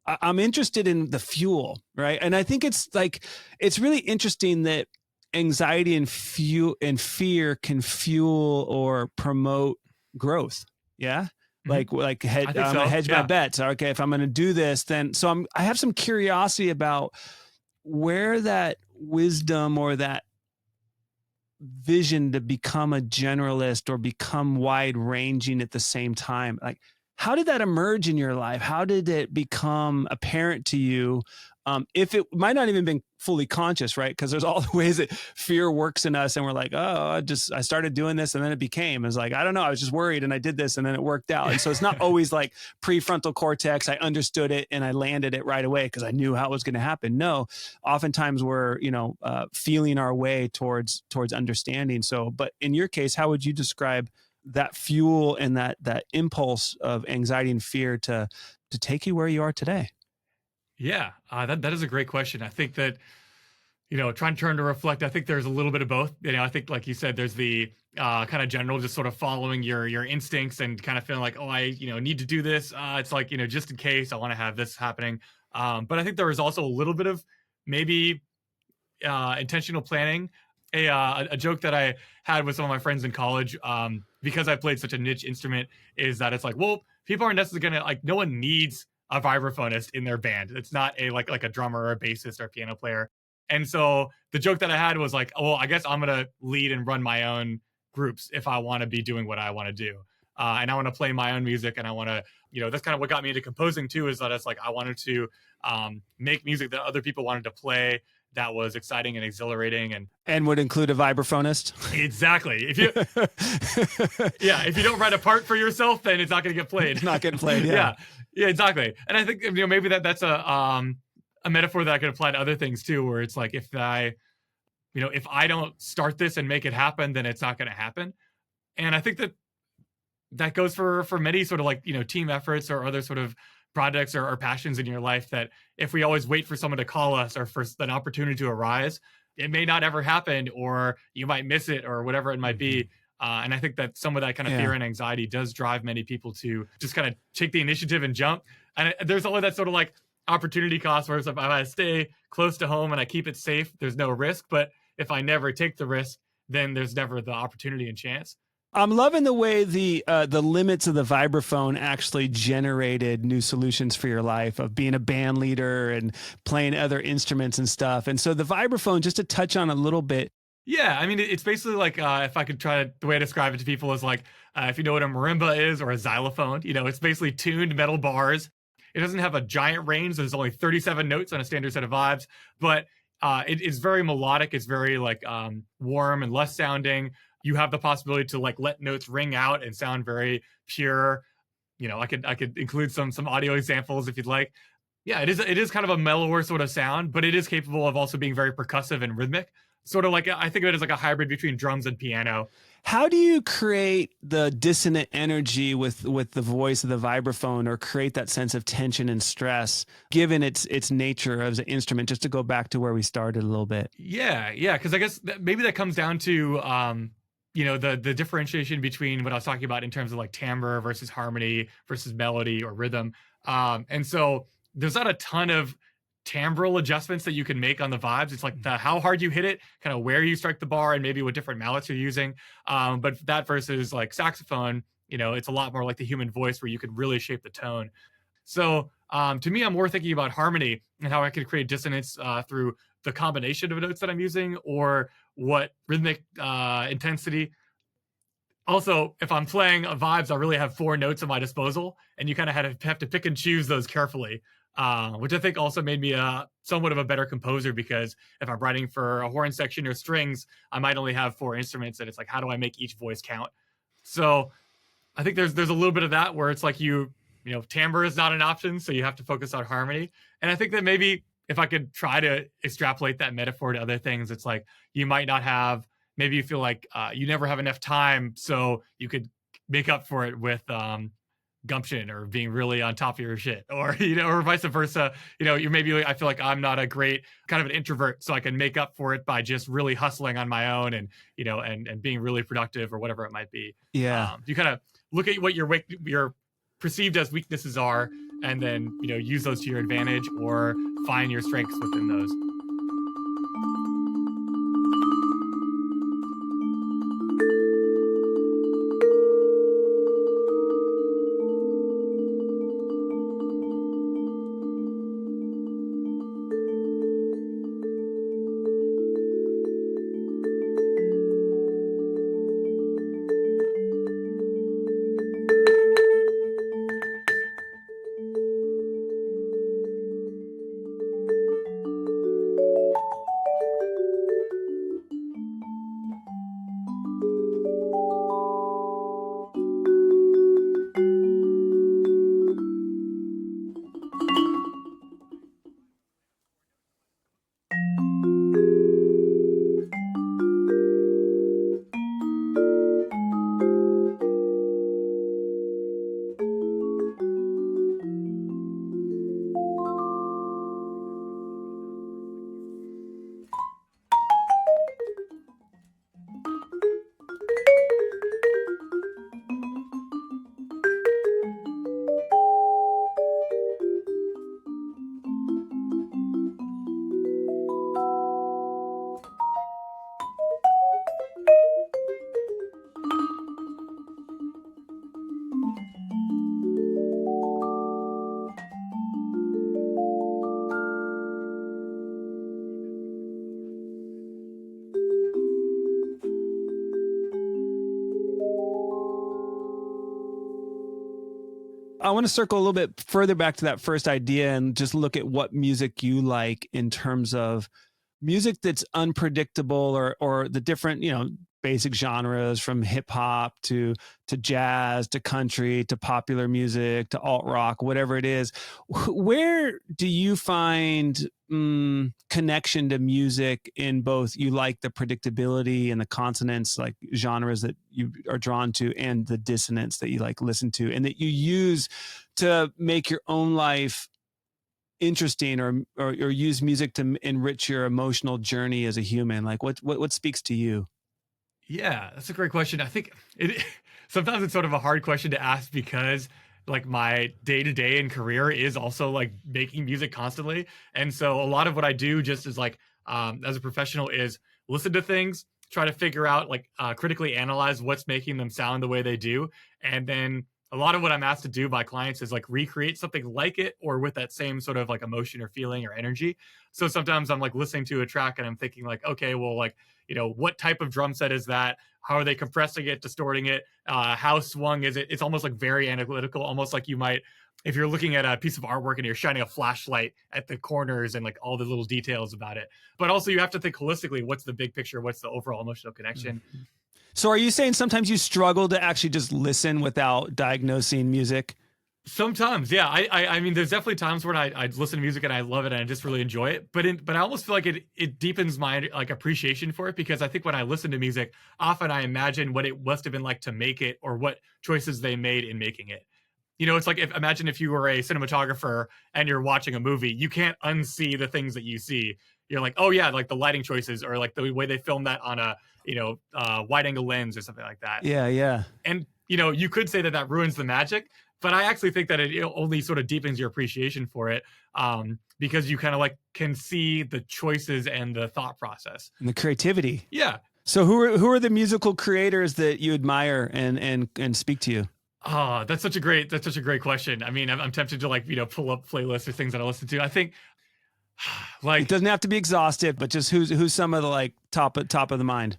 I'm interested in the fuel, right? And I think it's really interesting that anxiety and fear can fuel or promote growth. Yeah. Mm-hmm. I'm gonna hedge my bets. Okay. If I'm going to do this, then, I have some curiosity about where that wisdom or that vision to become a generalist or become wide ranging at the same time. Like, how did that emerge in your life? How did it become apparent to you? If it might not even been fully conscious, right? Because there's all the ways that fear works in us, and we're like, oh, I started doing this, and then it was like, I don't know, I was just worried, and I did this, and then it worked out. And so it's not always like prefrontal cortex, I understood it and I landed it right away because I knew how it was going to happen. No, oftentimes we're feeling our way towards understanding. So, but in your case, how would you describe that fuel and that impulse of anxiety and fear to take you where you are today? Yeah, that is a great question. I think that, trying to reflect, I think there's a little bit of both. I think, like you said, there's the kind of general, just sort of following your instincts and kind of feeling like, oh, I, need to do this. It's like, just in case I want to have this happening. But I think there was also a little bit of maybe intentional planning. A joke that I had with some of my friends in college, because I played such a niche instrument, is that it's like, well, people aren't necessarily going to, like, no one needs a vibraphonist in their band. It's not like a drummer or a bassist or a piano player. And so the joke that I had was like, well, I guess I'm going to lead and run my own groups if I want to be doing what I want to do. And I want to play my own music, and I want to, that's kind of what got me into composing too, is that it's like, I wanted to make music that other people wanted to play, that was exciting and exhilarating, and would include a vibraphonist. Exactly. If you don't write a part for yourself, then it's not going to get played. It's not getting played. Yeah, exactly. And I think maybe that's a metaphor that I could apply to other things too, where it's like, if I don't start this and make it happen, then it's not going to happen. And I think that goes for many sort of like, team efforts or other sort of projects or passions in your life, that if we always wait for someone to call us or for an opportunity to arise, it may not ever happen, or you might miss it, or whatever it might be. And I think that some of that kind of fear and anxiety does drive many people to just kind of take the initiative and jump. And there's always that sort of like opportunity cost, where if I stay close to home and I keep it safe, there's no risk. But if I never take the risk, then there's never the opportunity and chance. I'm loving the way the limits of the vibraphone actually generated new solutions for your life, of being a band leader and playing other instruments and stuff. And so the vibraphone, just to touch on a little bit. Yeah, I mean, it's basically like, if I could try the way I describe it to people is like, if you know what a marimba is, or a xylophone, it's basically tuned metal bars. It doesn't have a giant range. There's only 37 notes on a standard set of vibes, but it is very melodic. It's very like warm and lush sounding. You have the possibility to like let notes ring out and sound very pure. You know, I could include some audio examples if you'd like. Yeah, it is kind of a mellower sort of sound, but it is capable of also being very percussive and rhythmic. Sort of like, I think of it as like a hybrid between drums and piano. How do you create the dissonant energy with the voice of the vibraphone, or create that sense of tension and stress, given its nature as an instrument? Just to go back to where we started a little bit. Yeah, because I guess maybe that comes down to you know, the differentiation between what I was talking about in terms of like timbre versus harmony versus melody or rhythm. And so there's not a ton of timbral adjustments that you can make on the vibes. It's like how hard you hit it, kind of where you strike the bar, and maybe what different mallets you're using. But that versus like saxophone, you know, it's a lot more like the human voice where you can really shape the tone. So to me, I'm more thinking about harmony and how I can create dissonance through the combination of notes that I'm using, or what rhythmic intensity. Also, if I'm playing vibes, I really have 4 notes at my disposal, and you kind of have to pick and choose those carefully, which I think also made me somewhat of a better composer, because if I'm writing for a horn section or strings, I might only have 4 instruments, and it's like, how do I make each voice count? So I think there's a little bit of that where it's like you know, timbre is not an option, so you have to focus on harmony. And I think that maybe if I could try to extrapolate that metaphor to other things, it's like you might not have, maybe you feel like you never have enough time, so you could make up for it with gumption or being really on top of your shit, or you know, or vice versa. You know, you maybe, I feel like I'm not a great kind of an introvert, so I can make up for it by just really hustling on my own, and you know, and being really productive or whatever it might be. Yeah. You kind of look at what your perceived as weaknesses are, and then, you know, use those to your advantage, or find your strengths within those. I want to circle a little bit further back to that first idea and just look at what music you like in terms of music that's unpredictable, or the different, you know, basic genres from hip hop to jazz to country to popular music to alt rock, whatever it is. Where do you find connection to music in both, you like the predictability and the consonance, like genres that you are drawn to, and the dissonance that you like listen to and that you use to make your own life interesting, or use music to enrich your emotional journey as a human? Like what speaks to you? Yeah, that's a great question. I think it sometimes it's sort of a hard question to ask, because like my day-to-day and career is also like making music constantly. And so a lot of what I do just is like as a professional is listen to things, try to figure out, like critically analyze what's making them sound the way they do. And then a lot of what I'm asked to do by clients is like recreate something like it, or with that same sort of like emotion or feeling or energy. So sometimes I'm like listening to a track and I'm thinking like, okay, well, like, you know, what type of drum set is that? How are they compressing it, distorting it? How swung is it? It's almost like very analytical, almost like you might if you're looking at a piece of artwork and you're shining a flashlight at the corners and like all the little details about it. But also you have to think holistically, what's the big picture? What's the overall emotional connection? Mm-hmm. So are you saying sometimes you struggle to actually just listen without diagnosing music? Sometimes, yeah. I mean, there's definitely times when I listen to music and I love it and I just really enjoy it. But I almost feel like it deepens my like appreciation for it, because I think when I listen to music, often I imagine what it must have been like to make it, or what choices they made in making it. You know, it's like imagine if you were a cinematographer and you're watching a movie, you can't unsee the things that you see. You're like, oh yeah, like the lighting choices, or like the way they filmed that on a wide angle lens or something like that. Yeah, yeah. And you could say that ruins the magic, but I actually think that it only sort of deepens your appreciation for it, because you kind of like can see the choices and the thought process and the creativity. Yeah. So who are the musical creators that you admire and speak to you? Oh, that's such a great question. I mean, I'm tempted to like, pull up playlists or things that I listen to. I think like it doesn't have to be exhaustive, but just who's some of the like top of the mind.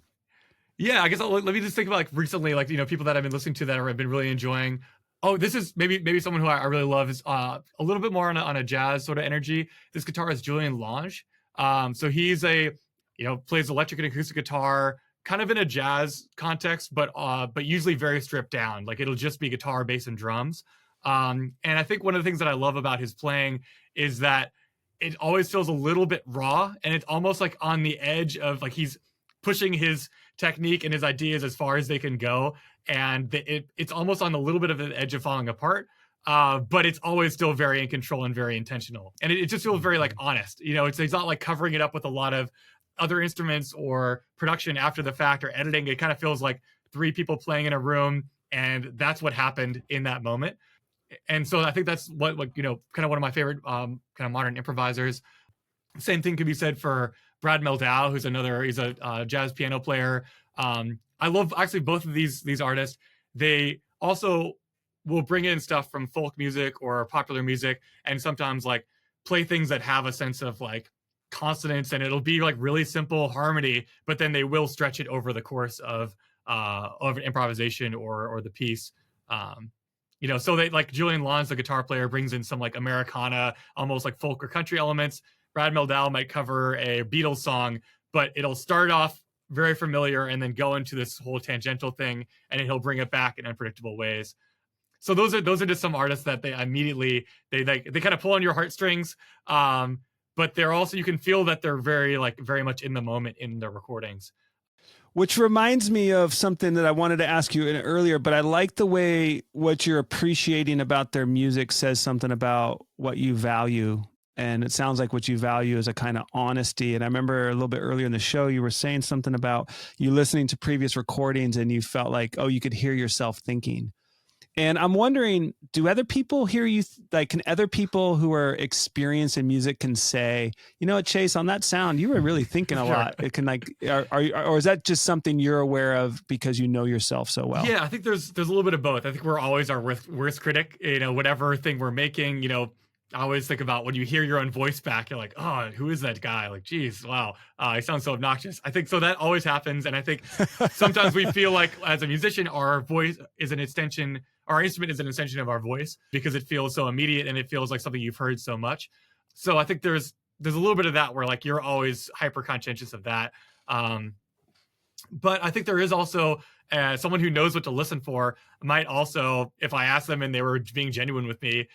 Yeah, I guess let me just think about like recently, like, people that I've been listening to that I've been really enjoying. Oh, this is maybe someone who I really love is a little bit more on a jazz sort of energy. This guitarist Julian Lange. So he's plays electric and acoustic guitar, kind of in a jazz context, but usually very stripped down. Like it'll just be guitar, bass, and drums. And I think one of the things that I love about his playing is that it always feels a little bit raw, and it's almost like on the edge of like he's pushing his technique and his ideas as far as they can go, and it's almost on a little bit of an edge of falling apart, but it's always still very in control and very intentional, and it just feels very like honest. It's not like covering it up with a lot of other instruments or production after the fact or editing. It kind of feels like three people playing in a room, and that's what happened in that moment. And so I think that's what kind of one of my favorite kind of modern improvisers. Same thing can be said for Brad Meldau, he's a jazz piano player. I love actually both of these artists. They also will bring in stuff from folk music or popular music, and sometimes like play things that have a sense of like consonance, and it'll be like really simple harmony, but then they will stretch it over the course of an improvisation or the piece. So they like Julian Lange, the guitar player, brings in some like Americana, almost like folk or country elements. Brad Meldau might cover a Beatles song, but it'll start off very familiar and then go into this whole tangential thing, and then he'll bring it back in unpredictable ways. So those are just some artists that they immediately they kind of pull on your heartstrings, but they're also, you can feel that they're very much in the moment in their recordings. Which reminds me of something that I wanted to ask you earlier, but I like the way what you're appreciating about their music says something about what you value. And it sounds like what you value is a kind of honesty. And I remember a little bit earlier in the show, you were saying something about you listening to previous recordings and you felt like, oh, you could hear yourself thinking. And I'm wondering, do other people hear you? Can other people who are experienced in music can say, you know what, Chase, on that sound, you were really thinking a lot. It can or is that just something you're aware of because you know yourself so well? Yeah, I think there's a little bit of both. I think we're always our worst critic. Whatever thing we're making, I always think about when you hear your own voice back, you're like, oh, who is that guy? Like, geez, wow, I sound so obnoxious. I think so that always happens. And I think sometimes we feel like as a musician, our voice is an extension, our instrument is an extension of our voice because it feels so immediate and it feels like something you've heard so much. So I think there's a little bit of that where like you're always hyper conscientious of that. But I think there is also someone who knows what to listen for might also, if I ask them and they were being genuine with me,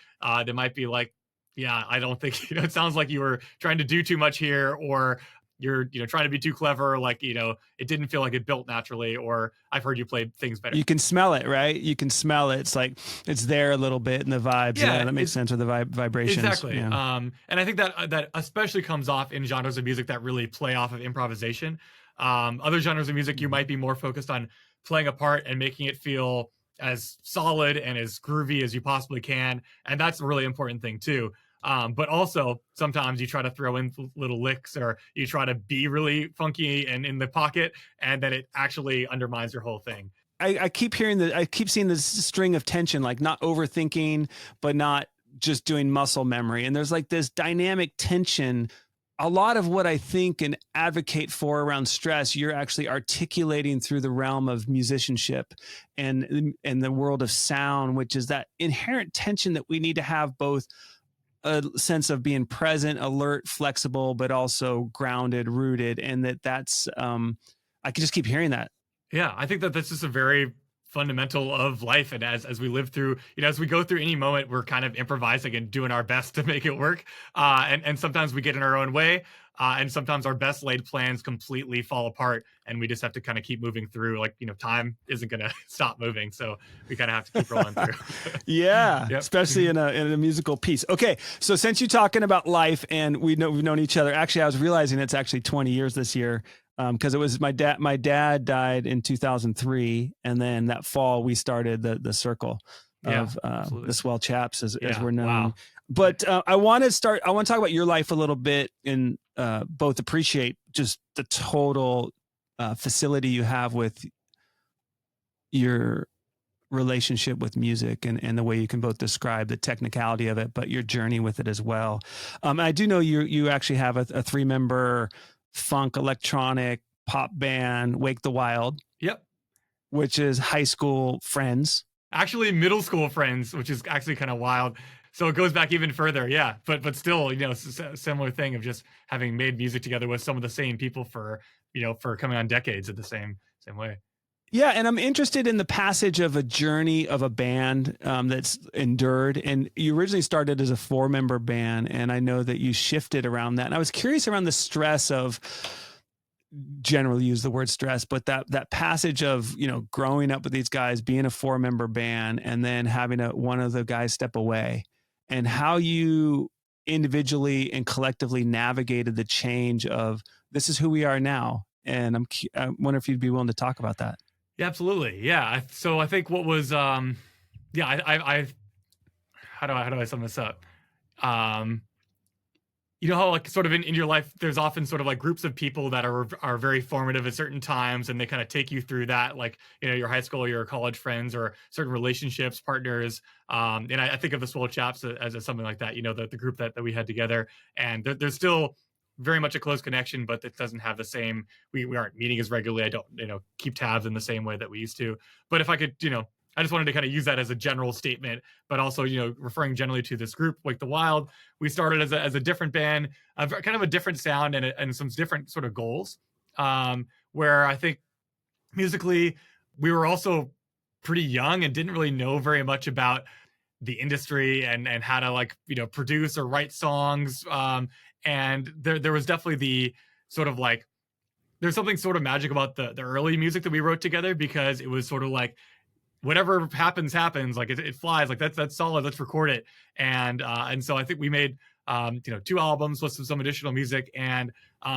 they might be like, yeah, I don't think, it sounds like you were trying to do too much here, or you're, trying to be too clever. Like, it didn't feel like it built naturally, or I've heard you play things better. You can smell it, right? You can smell it. It's like, it's there a little bit in the vibes. Yeah, that makes sense with the vibrations. Exactly. Yeah. And I think that especially comes off in genres of music that really play off of improvisation. Other genres of music, you might be more focused on playing a part and making it feel as solid and as groovy as you possibly can. And that's a really important thing too. But also sometimes you try to throw in little licks, or you try to be really funky and in the pocket, and then it actually undermines your whole thing. I keep hearing I keep seeing this string of tension, like not overthinking, but not just doing muscle memory. And there's like this dynamic tension a lot of what I think and advocate for around stress, you're actually articulating through the realm of musicianship and the world of sound, which is that inherent tension that we need to have, both a sense of being present, alert, flexible, but also grounded, rooted. And that's, I can just keep hearing that. Yeah, I think that that's just a very fundamental of life. And as we live through, as we go through any moment, we're kind of improvising and doing our best to make it work. And sometimes we get in our own way. And sometimes our best laid plans completely fall apart, and we just have to kind of keep moving through. Like, time isn't going to stop moving. So we kind of have to keep rolling through. Yeah, yep. Especially in a musical piece. Okay, so since you're talking about life and we've known each other, actually, I was realizing it's actually 20 years this year. Because it was my dad died in 2003, and then that fall we started the circle of the Swell Chaps as we're known. Wow. But I want to talk about your life a little bit and both appreciate just the total facility you have with your relationship with music and the way you can both describe the technicality of it, but your journey with it as well. I do know you actually have a 3-member funk electronic pop band, Wake the Wild. Yep. Which is high school friends. Actually, middle school friends, which is actually kind of wild. So it goes back even further. Yeah. But still, it's a similar thing of just having made music together with some of the same people for coming on decades at the same way. Yeah, and I'm interested in the passage of a journey of a band that's endured. And you originally started as a 4-member band, and I know that you shifted around that. And I was curious around the stress of, generally use the word stress, but that passage of growing up with these guys, being a 4-member band, and then having one of the guys step away, and how you individually and collectively navigated the change of this is who we are now. And I wonder if you'd be willing to talk about that. Yeah, absolutely. Yeah. So I think what was, how do I sum this up? How like sort of in your life, there's often sort of like groups of people that are very formative at certain times, and they kind of take you through that, like, your high school, your college friends, or certain relationships, partners. And I think of the Swell Chaps as something like that, the group that we had together, and there's still very much a close connection, but it doesn't have the same, we aren't meeting as regularly. I don't, keep tabs in the same way that we used to. But if I could, I just wanted to kind of use that as a general statement, but also, referring generally to this group, like the Wild, we started as a different band, kind of a different sound and some different sort of goals, where I think musically we were also pretty young and didn't really know very much about the industry and how to produce or write songs. And there was definitely the sort of like, there's something sort of magic about the early music that we wrote together, because it was sort of like, whatever happens, like it flies, like that's solid, let's record it. And so I think we made 2 albums with some additional music, and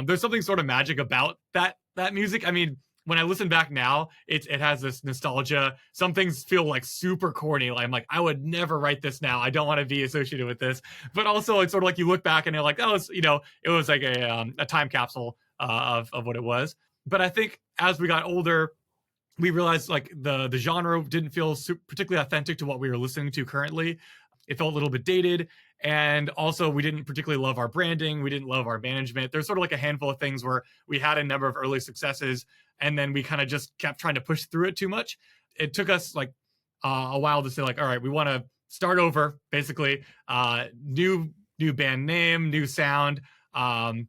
there's something sort of magic about that music. I mean, when I listen back now, it has this nostalgia. Some things feel like super corny. Like, I'm like, I would never write this now. I don't want to be associated with this. But also, it's sort of like you look back and you're like, oh, it was like a time capsule of what it was. But I think as we got older, we realized like the genre didn't feel particularly authentic to what we were listening to currently. It felt a little bit dated. And also, we didn't particularly love our branding. We didn't love our management. There's sort of like a handful of things where we had a number of early successes, and then we kind of just kept trying to push through it too much. It took us like a while to say like, all right, we want to start over, basically. New band name, new sound. And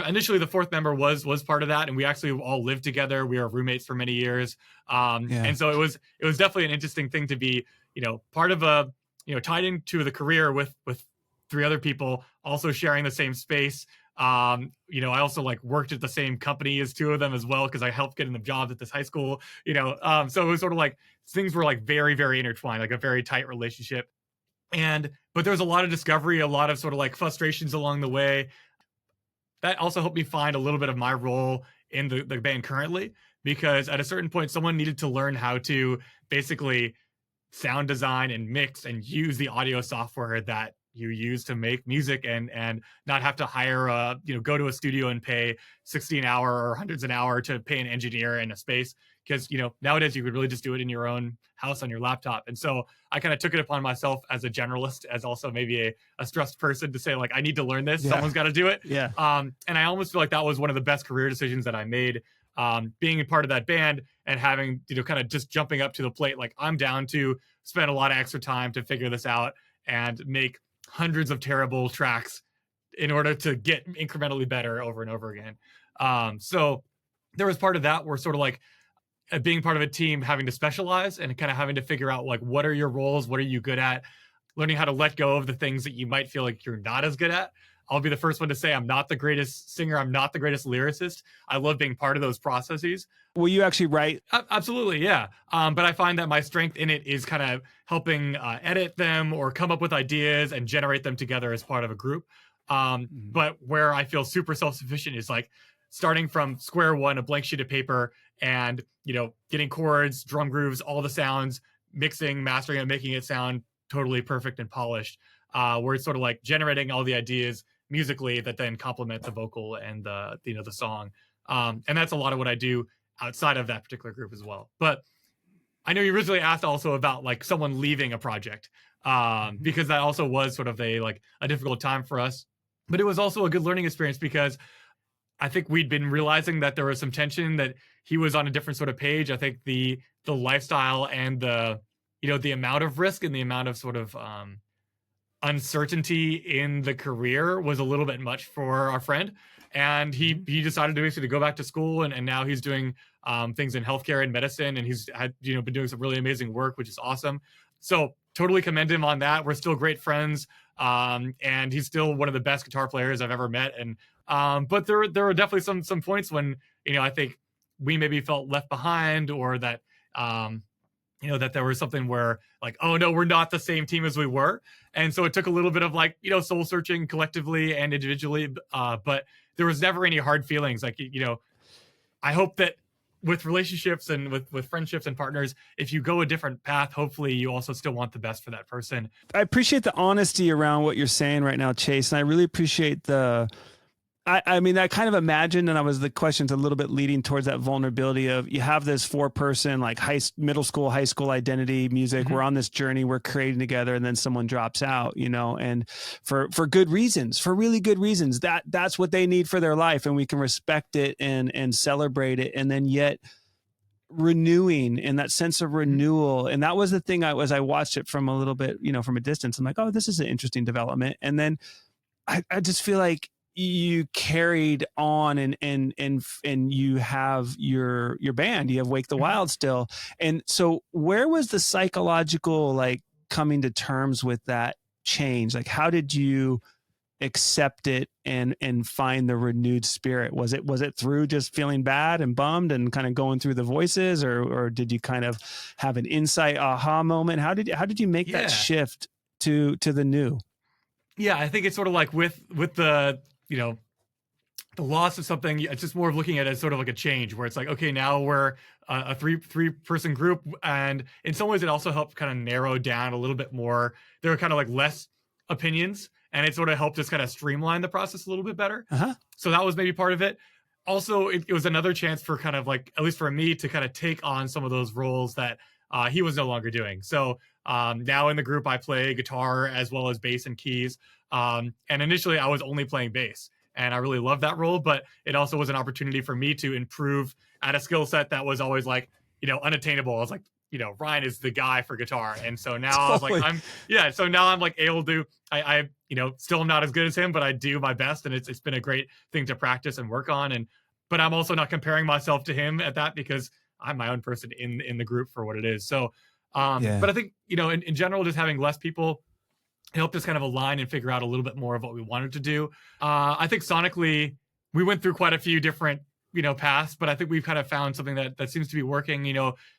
initially the 4th member was part of that, and we actually all lived together. We were roommates for many years. And so it was definitely an interesting thing to be, part of a, tied into the career with 3 other people, also sharing the same space. I also like worked at the same company as 2 of them as well, because I helped getting them jobs at this high school, so it was sort of like things were like very, very intertwined, like a very tight relationship. But there was a lot of discovery, a lot of sort of like frustrations along the way. That also helped me find a little bit of my role in the band currently, because at a certain point, someone needed to learn how to basically sound design and mix and use the audio software that you use to make music, and not have to hire go to a studio and pay $60 an hour or hundreds an hour to pay an engineer and a space. because, nowadays you could really just do it in your own house on your laptop. And so I kind of took it upon myself as a generalist, as also maybe a stressed person, to say, like, I need to learn this. Yeah. Someone's got to do it. Yeah. And I almost feel like that was one of the best career decisions that I made, being a part of that band and having, kind of just jumping up to the plate. Like, I'm down to spend a lot of extra time to figure this out and make hundreds of terrible tracks in order to get incrementally better over and over again. So there was part of that where sort of like being part of a team, having to specialize and kind of having to figure out, like, what are your roles? What are you good at? Learning how to let go of the things that you might feel like you're not as good at. I'll be the first one to say I'm not the greatest singer. I'm not the greatest lyricist. I love being part of those processes. Will you actually write? Absolutely, yeah. But I find that my strength in it is kind of helping edit them or come up with ideas and generate them together as part of a group. But where I feel super self-sufficient is like starting from square one, a blank sheet of paper, and, getting chords, drum grooves, all the sounds, mixing, mastering, and making it sound totally perfect and polished. Where it's sort of like generating all the ideas musically that then complement the vocal and the song. And that's a lot of what I do outside of that particular group as well. But I know you originally asked also about like someone leaving a project, because that also was sort of a difficult time for us. But it was also a good learning experience because I think we'd been realizing that there was some tension, that he was on a different sort of page. I think the lifestyle and the amount of risk and the amount of sort of uncertainty in the career was a little bit much for our friend. And he decided to basically go back to school, and now he's doing things in healthcare and medicine, and he's had been doing some really amazing work, which is awesome. So totally commend him on that. We're still great friends, and he's still one of the best guitar players I've ever met. And but there were definitely some points when I think we maybe felt left behind, or that that there was something where like, oh no, we're not the same team as we were. And so it took a little bit of soul searching collectively and individually. But there was never any hard feelings. Like, I hope that with relationships and with friendships and partners, if you go a different path, hopefully you also still want the best for that person. I appreciate the honesty around what you're saying right now, Chase. And I really appreciate I mean, I kind of imagined, and the question's a little bit leading towards that vulnerability of, you have this 4-person, like middle school, high school identity music. We're on this journey, we're creating together, and then someone drops out, and for good reasons, for really good reasons, that's what they need for their life. And we can respect it and celebrate it. And then yet renewing, and that sense of renewal. And that was the thing as I watched it from a little bit, from a distance, I'm like, oh, this is an interesting development. And then I just feel like you carried on and you have your band, you have Wake the Wild still. And so where was the psychological, coming to terms with that change? Like, how did you accept it and find the renewed spirit? Was it through just feeling bad and bummed and kind of going through the voices, or did you kind of have an insight aha moment? How did you make that shift to the new? Yeah, I think it's sort of like with the the loss of something, it's just more of looking at it as sort of like a change, where it's like, okay, now we're a three-person group. And in some ways it also helped kind of narrow down a little bit more. There were kind of like less opinions, and it sort of helped us kind of streamline the process a little bit better. So that was maybe part of it. Also, it was another chance for kind of like, at least for me, to kind of take on some of those roles that he was no longer doing. So now in the group, I play guitar as well as bass and keys. And initially I was only playing bass, and I really loved that role, but it also was an opportunity for me to improve at a skill set that was always like, unattainable. I was like, Ryan is the guy for guitar. And so now I was like, so now I'm like able to, I still am not as good as him, but I do my best. And it's been a great thing to practice and work on. But I'm also not comparing myself to him at that, because I'm my own person in the group for what it is. So, but I think, in general, just having less people helped us kind of align and figure out a little bit more of what we wanted to do. I think sonically, we went through quite a few different, paths, but I think we've kind of found something that seems to be working.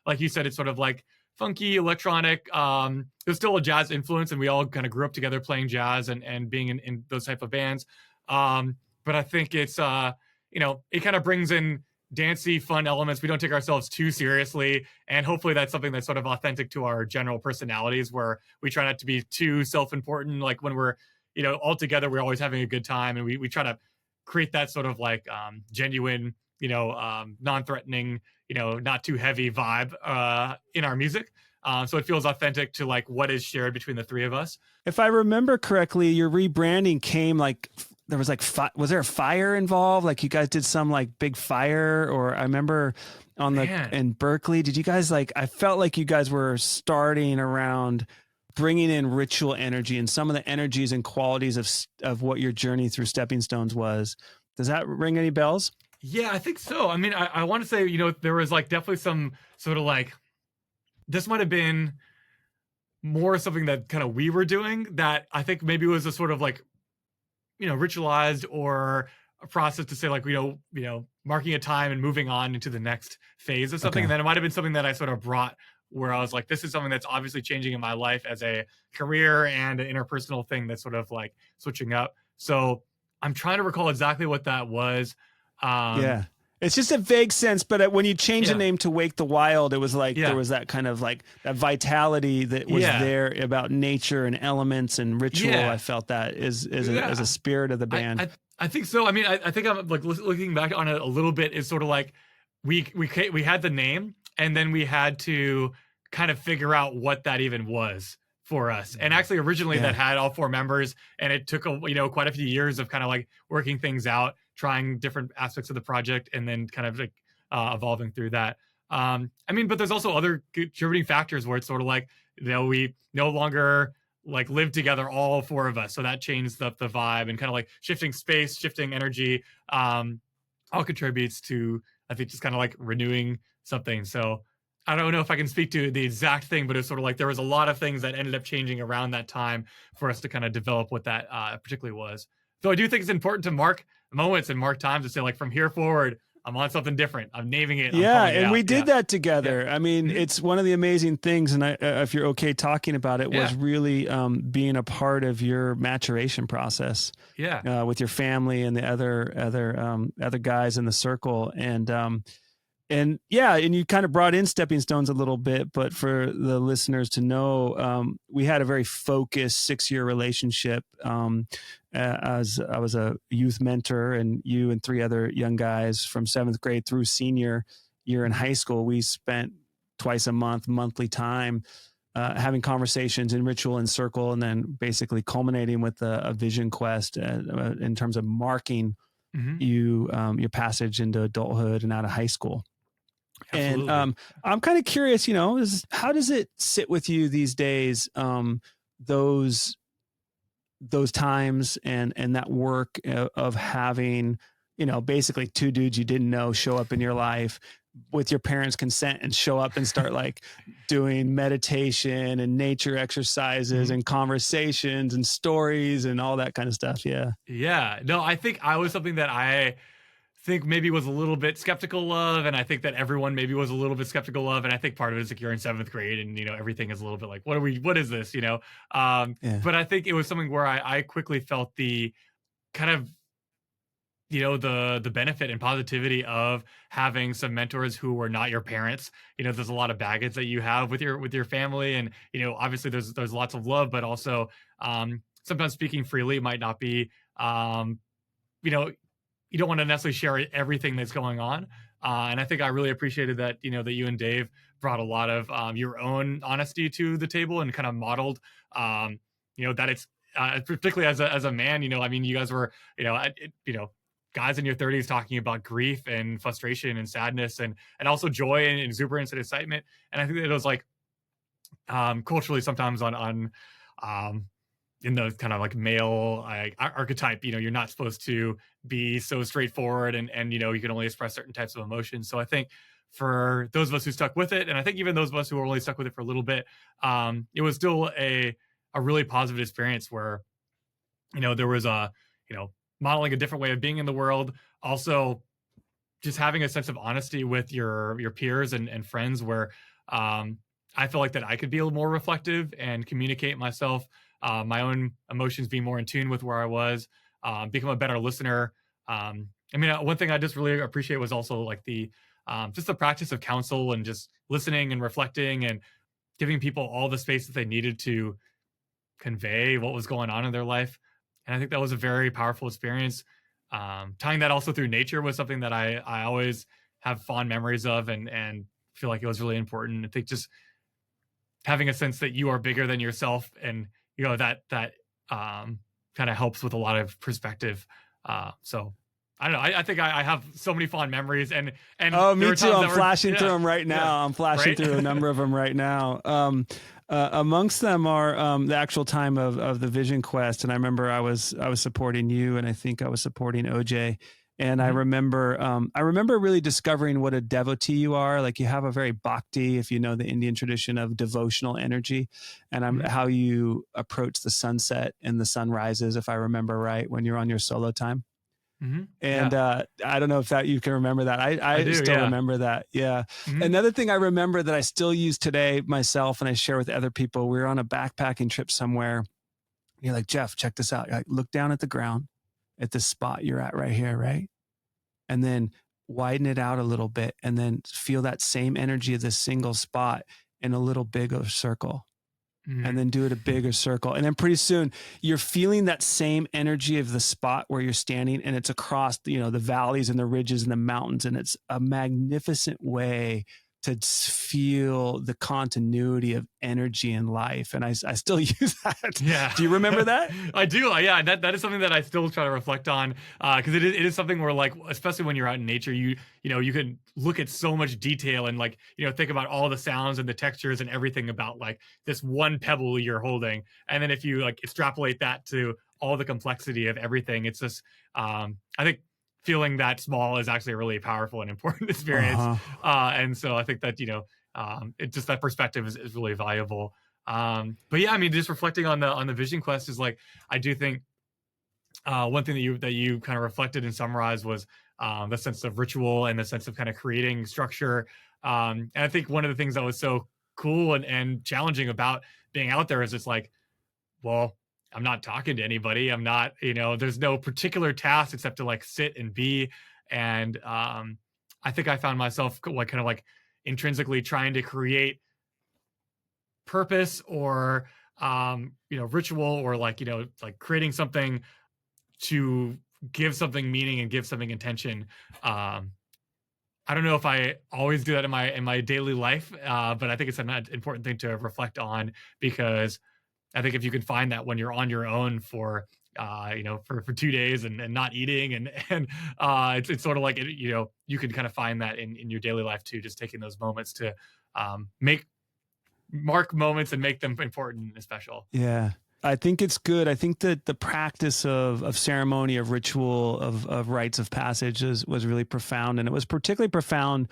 Like you said, it's sort of like funky, electronic. There's still a jazz influence, and we all kind of grew up together playing jazz and being in those type of bands. But I think it's, it kind of brings in dancey, fun elements. We don't take ourselves too seriously, and hopefully that's something that's sort of authentic to our general personalities, where we try not to be too self-important. Like when we're all together, we're always having a good time, and we try to create that sort of like genuine non-threatening, not too heavy vibe in our music. So it feels authentic to like what is shared between the three of us. If I remember correctly, your rebranding came like there was like was there a fire involved? Like you guys did some like big fire, or I remember in Berkeley, did you guys like? I felt like you guys were starting around bringing in ritual energy and some of the energies and qualities of what your journey through Stepping Stones was. Does that ring any bells? Yeah, I think so. I mean, I want to say, there was like definitely some sort of like, this might have been more something that kind of we were doing that I think maybe was a sort of like, ritualized or a process to say like, marking a time and moving on into the next phase of something. Okay. And then it might've been something that I sort of brought where I was like, this is something that's obviously changing in my life as a career and an interpersonal thing that's sort of like switching up. So I'm trying to recall exactly what that was. Yeah. It's just a vague sense, but when you change the name to Wake the Wild, it was like there was that kind of like that vitality that was there about nature and elements and ritual. I felt that as a spirit of the band. I think so. I mean, I think I'm like looking back on it a little bit is sort of like we had the name and then we had to kind of figure out what that even was for us. And actually originally that had all four members and it took quite a few years of kind of like working things out, trying different aspects of the project and then kind of like evolving through that. I mean, but there's also other contributing factors where it's sort of like, we no longer like live together, all four of us. So that changed the vibe and kind of like shifting space, shifting energy, all contributes to, I think, just kind of like renewing something. So I don't know if I can speak to the exact thing, but it's sort of like there was a lot of things that ended up changing around that time for us to kind of develop what that particularly was. So I do think it's important to mark moments and mark times to say like from here forward, I'm on something different. I'm naming it. Yeah, and we did that together. I mean, it's one of the amazing things, and if you're okay talking about it, was really being a part of your maturation process. With your family and the other guys in the circle, and you kind of brought in Stepping Stones a little bit, but for the listeners to know, we had a very focused 6-year relationship. As I was a youth mentor, and you and 3 other young guys from 7th grade through senior year in high school, we spent twice a month, monthly time, having conversations in ritual and circle, and then basically culminating with a vision quest in terms of marking your passage into adulthood and out of high school. Absolutely. And I'm kind of curious, how does it sit with you these days? Those times and that work of having, basically 2 dudes you didn't know show up in your life with your parents' consent and show up and start like doing meditation and nature exercises and conversations and stories and all that kind of stuff. Yeah. Yeah. No, I think I was something that I think maybe was a little bit skeptical of, and I think that everyone maybe was a little bit skeptical of, and I think part of it is like you're in 7th grade and everything is a little bit like what is this, but I think it was something where I quickly felt the kind of the benefit and positivity of having some mentors who were not your parents. There's a lot of baggage that you have with your family, and obviously there's lots of love, but also sometimes speaking freely might not be you don't want to necessarily share everything that's going on. And I think I really appreciated that, that you and Dave brought a lot of your own honesty to the table and kind of modeled, that it's particularly as a man, I mean, you guys were, guys in your 30s talking about grief and frustration and sadness and also joy and exuberance and excitement. And I think that it was like culturally sometimes on in the kind of like male archetype, you're not supposed to be so straightforward and you can only express certain types of emotions. So I think for those of us who stuck with it, and I think even those of us who were only stuck with it for a little bit, it was still a really positive experience where, there was modeling a different way of being in the world. Also just having a sense of honesty with your peers and friends where I feel like that I could be a little more reflective and communicate myself, my own emotions, be more in tune with where I was, become a better listener. I mean, one thing I just really appreciate was also like just the practice of counsel and just listening and reflecting and giving people all the space that they needed to convey what was going on in their life. And I think that was a very powerful experience. tying that also through nature was something that I always have fond memories of, and feel like it was really important. I think just having a sense that you are bigger than yourself, and that kind of helps with a lot of perspective. So I don't know. I think I have so many fond memories, and Oh, there me were too. times I'm that were flashing through them right yeah, now. I'm flashing right. through a number of them right now. Amongst them are the actual time of the Vision Quest, and I remember I was supporting you, and I think I was supporting OJ. And Mhm. I remember really discovering what a devotee you are. Like you have a very bhakti, if you know the Indian tradition of devotional energy, and Mhm. how you approach the sunset and the sunrises, if I remember right, when you're on your solo time. Mhm. And Yeah, I don't know if that you can remember that. I I do. still Yeah. remember that. Yeah. Mhm. Another thing I remember that I still use today myself and I share with other people, we were on a backpacking trip somewhere. You're like, Jeff, check this out. You're like, look down at the ground at the spot you're at right here, right? And then widen it out a little bit and then feel that same energy of this single spot in a little bigger circle, and Mhm. then do it a bigger circle. And then pretty soon you're feeling that same energy of the spot where you're standing, and it's across, the valleys and the ridges and the mountains. And it's a magnificent way to feel the continuity of energy in life. And I still use that. Yeah, Do you remember that? I do. Yeah, that is something that I still try to reflect on, because it is something where, like, especially when you're out in nature, you can look at so much detail, and, like, think about all the sounds and the textures and everything about, like, this one pebble you're holding, and then if you, like, extrapolate that to all the complexity of everything, it's just I think feeling that small is actually a really powerful and important experience. Uh-huh. And so I think that it just that perspective is really valuable. But yeah, I mean, just reflecting on the Vision Quest is, like, I do think one thing that you kind of reflected and summarized was the sense of ritual and the sense of kind of creating structure. And I think one of the things that was so cool and challenging about being out there is it's like, well, I'm not talking to anybody. I'm not, there's no particular task except to, like, sit and be. And I think I found myself, like, kind of like intrinsically trying to create purpose, or ritual, or, like, like creating something to give something meaning and give something intention. um I don't know if I always do that in my daily life, but I think it's an important thing to reflect on, because I think if you can find that when you're on your own for for 2 days, and not eating, and it's sort of like you can kind of find that in your daily life too, just taking those moments to make mark moments and make them important and special. Yeah. I think it's good. I think that the practice of ceremony, of ritual, of rites of passage was really profound. And it was particularly profound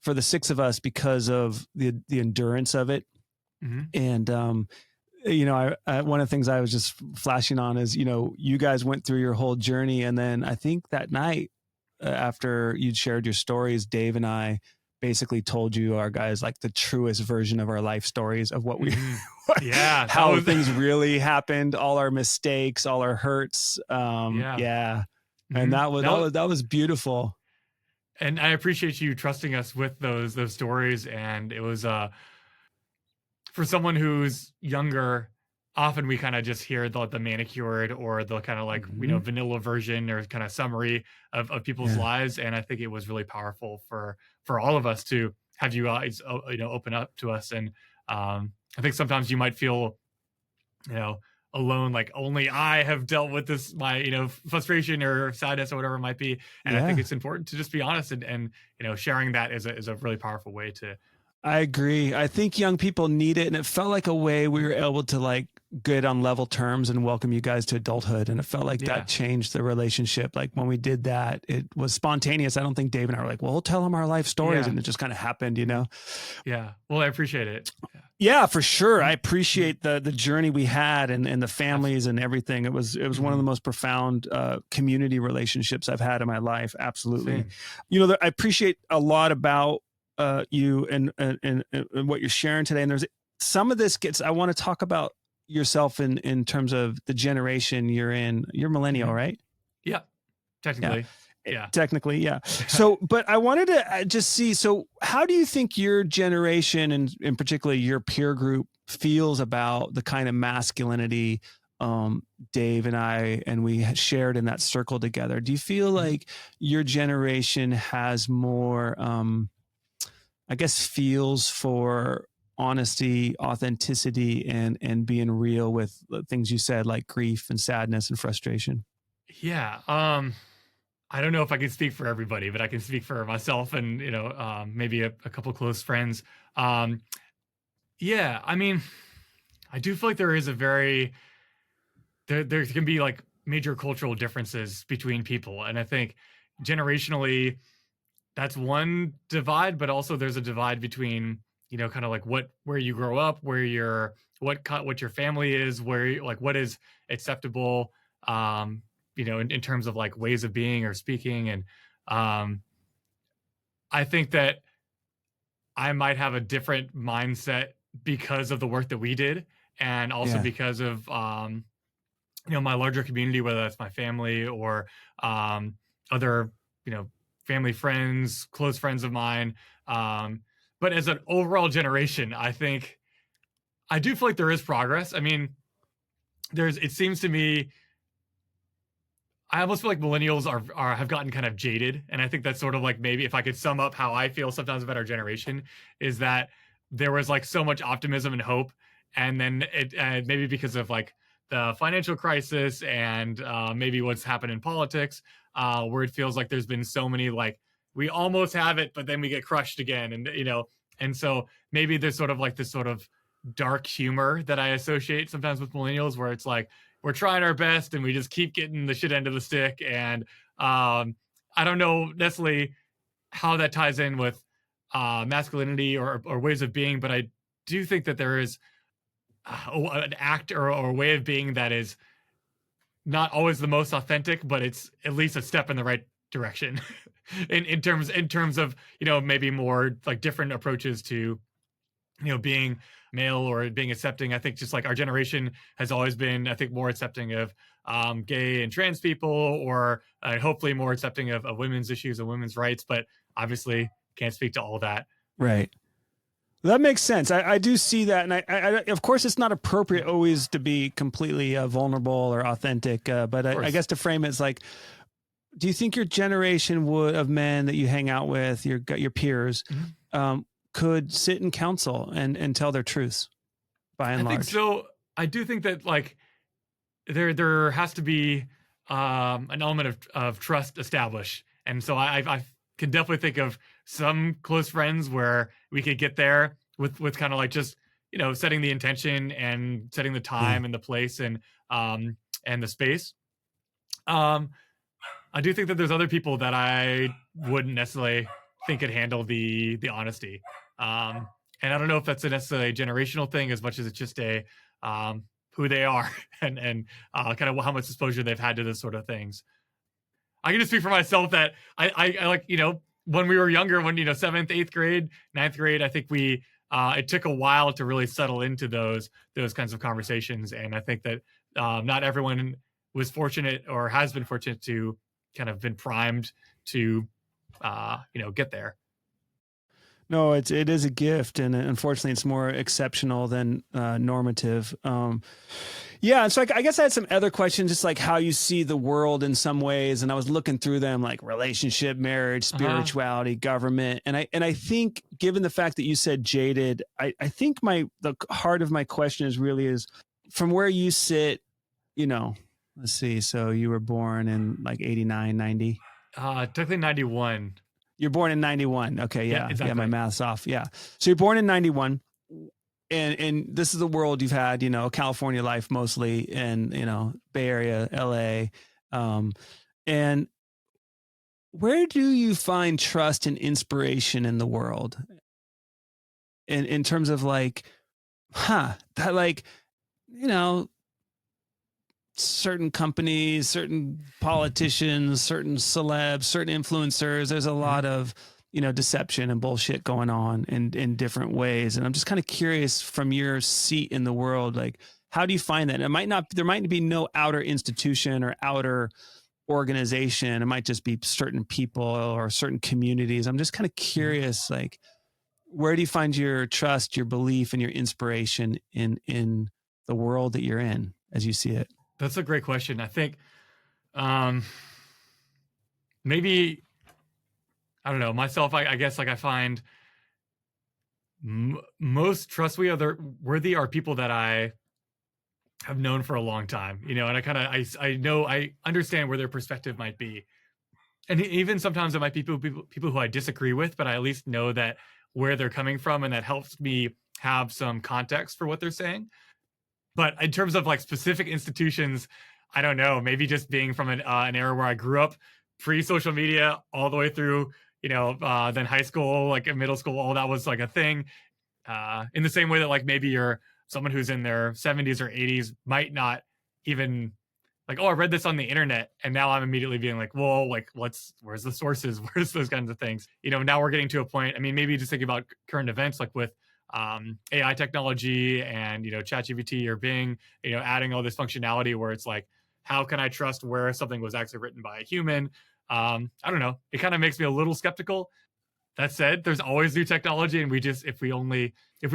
for the six of us because of the endurance of it. Hmm. And, one of the things I was just flashing on is, you guys went through your whole journey. And then I think that night, after you'd shared your stories, Dave and I basically told you our guys, like, the truest version of our life stories of what we, Hmm. Yeah, that how was things really happened, all our mistakes, all our hurts. yeah. Yeah. And Hmm. that was beautiful. And I appreciate you trusting us with those stories. And it was for someone who's younger, often we kind of just hear the manicured, or the kind of, like, Mhm. vanilla version, or kind of summary of people's Yeah. lives. And I think it was really powerful for all of us to have you guys open up to us. And I think sometimes you might feel, you know alone, like only I have dealt with this, my frustration or sadness or whatever it might be. And I think Yeah. it's important to just be honest, and sharing that is a really powerful way to. I agree. I think young people need it. And it felt like a way we were able to, like, get on level terms and welcome you guys to adulthood. And it felt like that Yeah. changed the relationship. Like when we did that, it was spontaneous. I don't think Dave and I were like, well, we'll tell them our life stories. Yeah. And it just kind of happened, Yeah. Well, I appreciate it. Yeah. Yeah, for sure. I Mhm. Mhm. appreciate the journey we had, and the families and everything. It was one of the Mhm. most profound community relationships I've had in my life. Absolutely. Same. I appreciate a lot about you and what you're sharing today. And there's some of this gets. I want to talk about yourself in terms of the generation you're in. You're millennial, Mhm. right? Yeah. Yeah. Technically. Yeah. Technically, yeah. So, but I wanted to just see, so how do you think your generation, and in particular your peer group, feels about the kind of masculinity Dave and I, and we shared in that circle together. Do you feel like your generation has more, I guess, feels for honesty, authenticity, and being real with the things you said, like grief and sadness and frustration? Yeah. I don't know if I can speak for everybody, but I can speak for myself and, maybe a couple close friends. Um, yeah, I mean, I do feel like there is a very there can be like major cultural differences between people, and I think generationally that's one divide, but also there's a divide between kind of like where you grow up, where your what your family is, like what is acceptable, in terms of like ways of being or speaking, and um, I think that I might have a different mindset because of the work that we did, and also Yeah. because of my larger community, whether that's my family or um, other family friends, close friends of mine. Um, but as an overall generation, I think I do feel like there is progress. I mean, it seems to me I almost feel like millennials have gotten kind of jaded, and I think that's sort of like maybe if I could sum up how I feel sometimes about our generation is that there was like so much optimism and hope, and then it maybe because of like the financial crisis and maybe what's happened in politics, where it feels like there's been so many like we almost have it, but then we get crushed again, and so maybe there's sort of like this sort of dark humor that I associate sometimes with millennials, where it's like we're trying our best and we just keep getting the shit end of the stick. And I don't know necessarily how that ties in with masculinity or ways of being, but I do think that there is an act or a way of being that is not always the most authentic, but it's at least a step in the right direction in terms of maybe more like different approaches to being male or being accepting. I think just like our generation has always been, I think, more accepting of gay and trans people, or hopefully more accepting of women's issues and women's rights. But obviously, can't speak to all of that. Right. That makes sense. I do see that. And I, of course, it's not appropriate always to be completely vulnerable or authentic. But I guess to frame it, it's like, do you think your generation of men that you hang out with, your peers, could sit in council and tell their truths by and large? I think so. I do think that like there has to be an element of trust established. And so I can definitely think of some close friends where we could get there with kind of like just, setting the intention and setting the time and the place and the space. I do think that there's other people that I wouldn't necessarily think could handle the honesty. And I don't know if that's necessarily a generational thing as much as it's just a who they are and kind of how much exposure they've had to this sort of things. I can just speak for myself that I like, when we were younger, when, 7th, 8th grade, 9th grade, I think it took a while to really settle into those kinds of conversations. And I think that not everyone was fortunate or has been fortunate to kind of been primed to, get there. No, it is a gift, and unfortunately, it's more exceptional than normative. Yeah, so I guess I had some other questions, just like how you see the world in some ways, and I was looking through them, like relationship, marriage, spirituality, government, and I think, given the fact that you said jaded, I think the heart of my question is from where you sit, let's see, so you were born in like 89, 90? Technically 91. You're born in 91. Okay. Yeah. Exactly. Yeah. My math's off. Yeah. So you're born in 91, and this is the world you've had, California life mostly, and, Bay Area, LA. And where do you find trust and inspiration in the world? In terms of like, that like, certain companies, certain politicians, certain celebs, certain influencers, there's a lot of, deception and bullshit going on in different ways. And I'm just kind of curious, from your seat in the world, like, how do you find that? There might be no outer institution or outer organization. It might just be certain people or certain communities. I'm just kind of curious, like, where do you find your trust, your belief, and your inspiration in the world that you're in? as you see it? That's a great question. I think maybe, I don't know, myself, I guess like I find most trustworthy are people that I have known for a long time, and I know, I understand where their perspective might be. And even sometimes it might be people who I disagree with, but I at least know that where they're coming from, and that helps me have some context for what they're saying. But in terms of like specific institutions, I don't know, maybe just being from an era where I grew up pre-social media all the way through, then high school, like in middle school, all that was like a thing. In the same way that like maybe you're someone who's in their 70s or 80s might not even like, oh, I read this on the internet, and now I'm immediately being like, well, like, where's the sources? Where's those kinds of things? Now we're getting to a point. I mean, maybe just think about current events, like with AI technology and, ChatGPT or Bing, adding all this functionality where it's like, how can I trust where something was actually written by a human? I don't know. It kind of makes me a little skeptical. That said, there's always new technology, and if we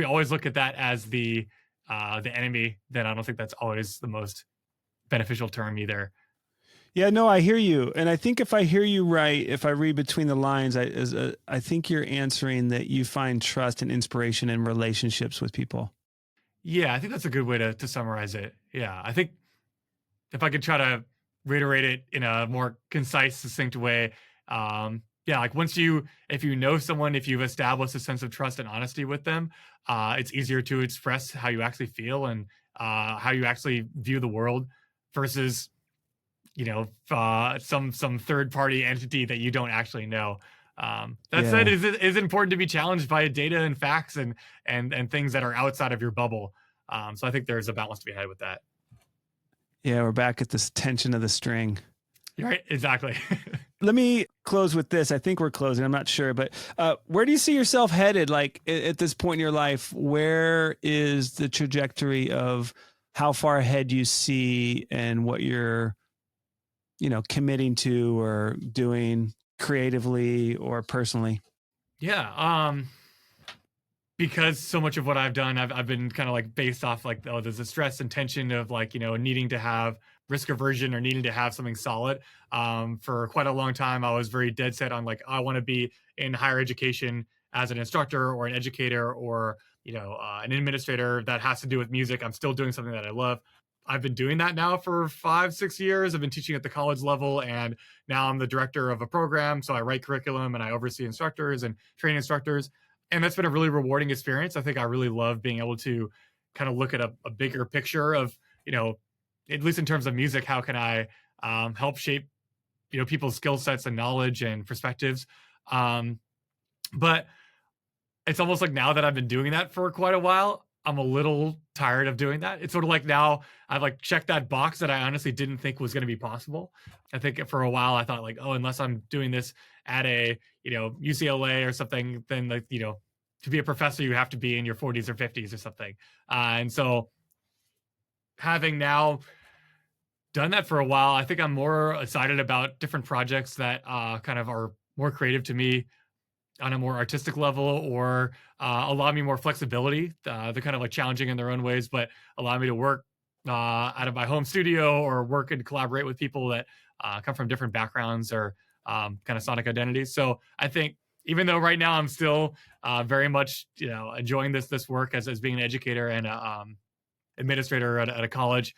always look at that as the enemy, then I don't think that's always the most beneficial term either. Yeah, no, I hear you. And I think if I hear you right, if I read between the lines, I think you're answering that you find trust and inspiration in relationships with people. Yeah, I think that's a good way to summarize it. Yeah, I think if I could try to reiterate it in a more concise, succinct way, yeah, like if you know someone, if you've established a sense of trust and honesty with them, it's easier to express how you actually feel and how you actually view the world versus some third party entity that you don't actually know. That said, is important to be challenged by data and facts and things that are outside of your bubble. So I think there's a balance to be had with that. Yeah, we're back at this tension of the string. You're right, exactly. Let me close with this. I think we're closing. I'm not sure, but where do you see yourself headed? Like at this point in your life, where is the trajectory of how far ahead you see and what you're, committing to or doing creatively or personally? Yeah. Because so much of what I've done, I've been kind of like based off like, oh, there's a stress and tension of like, needing to have risk aversion or needing to have something solid. For quite a long time, I was very dead set on like, I want to be in higher education as an instructor or an educator or, an administrator that has to do with music. I'm still doing something that I love. I've been doing that now for 5-6 years. I've been teaching at the college level, and now I'm the director of a program. So I write curriculum and I oversee instructors and train instructors. And that's been a really rewarding experience. I think I really love being able to kind of look at a bigger picture of, at least in terms of music, how can I help shape, people's skill sets and knowledge and perspectives. But it's almost like now that I've been doing that for quite a while, I'm a little tired of doing that. It's sort of like now I've like checked that box that I honestly didn't think was going to be possible. I think for a while I thought like, oh, unless I'm doing this at a, UCLA or something, then like, to be a professor, you have to be in your 40s or 50s or something. And so having now done that for a while, I think I'm more excited about different projects that kind of are more creative to me on a more artistic level, or allow me more flexibility. They're kind of like challenging in their own ways, but allow me to work out of my home studio or work and collaborate with people that come from different backgrounds or kind of sonic identities. So I think even though right now I'm still very much, enjoying this work as being an educator and administrator at a college,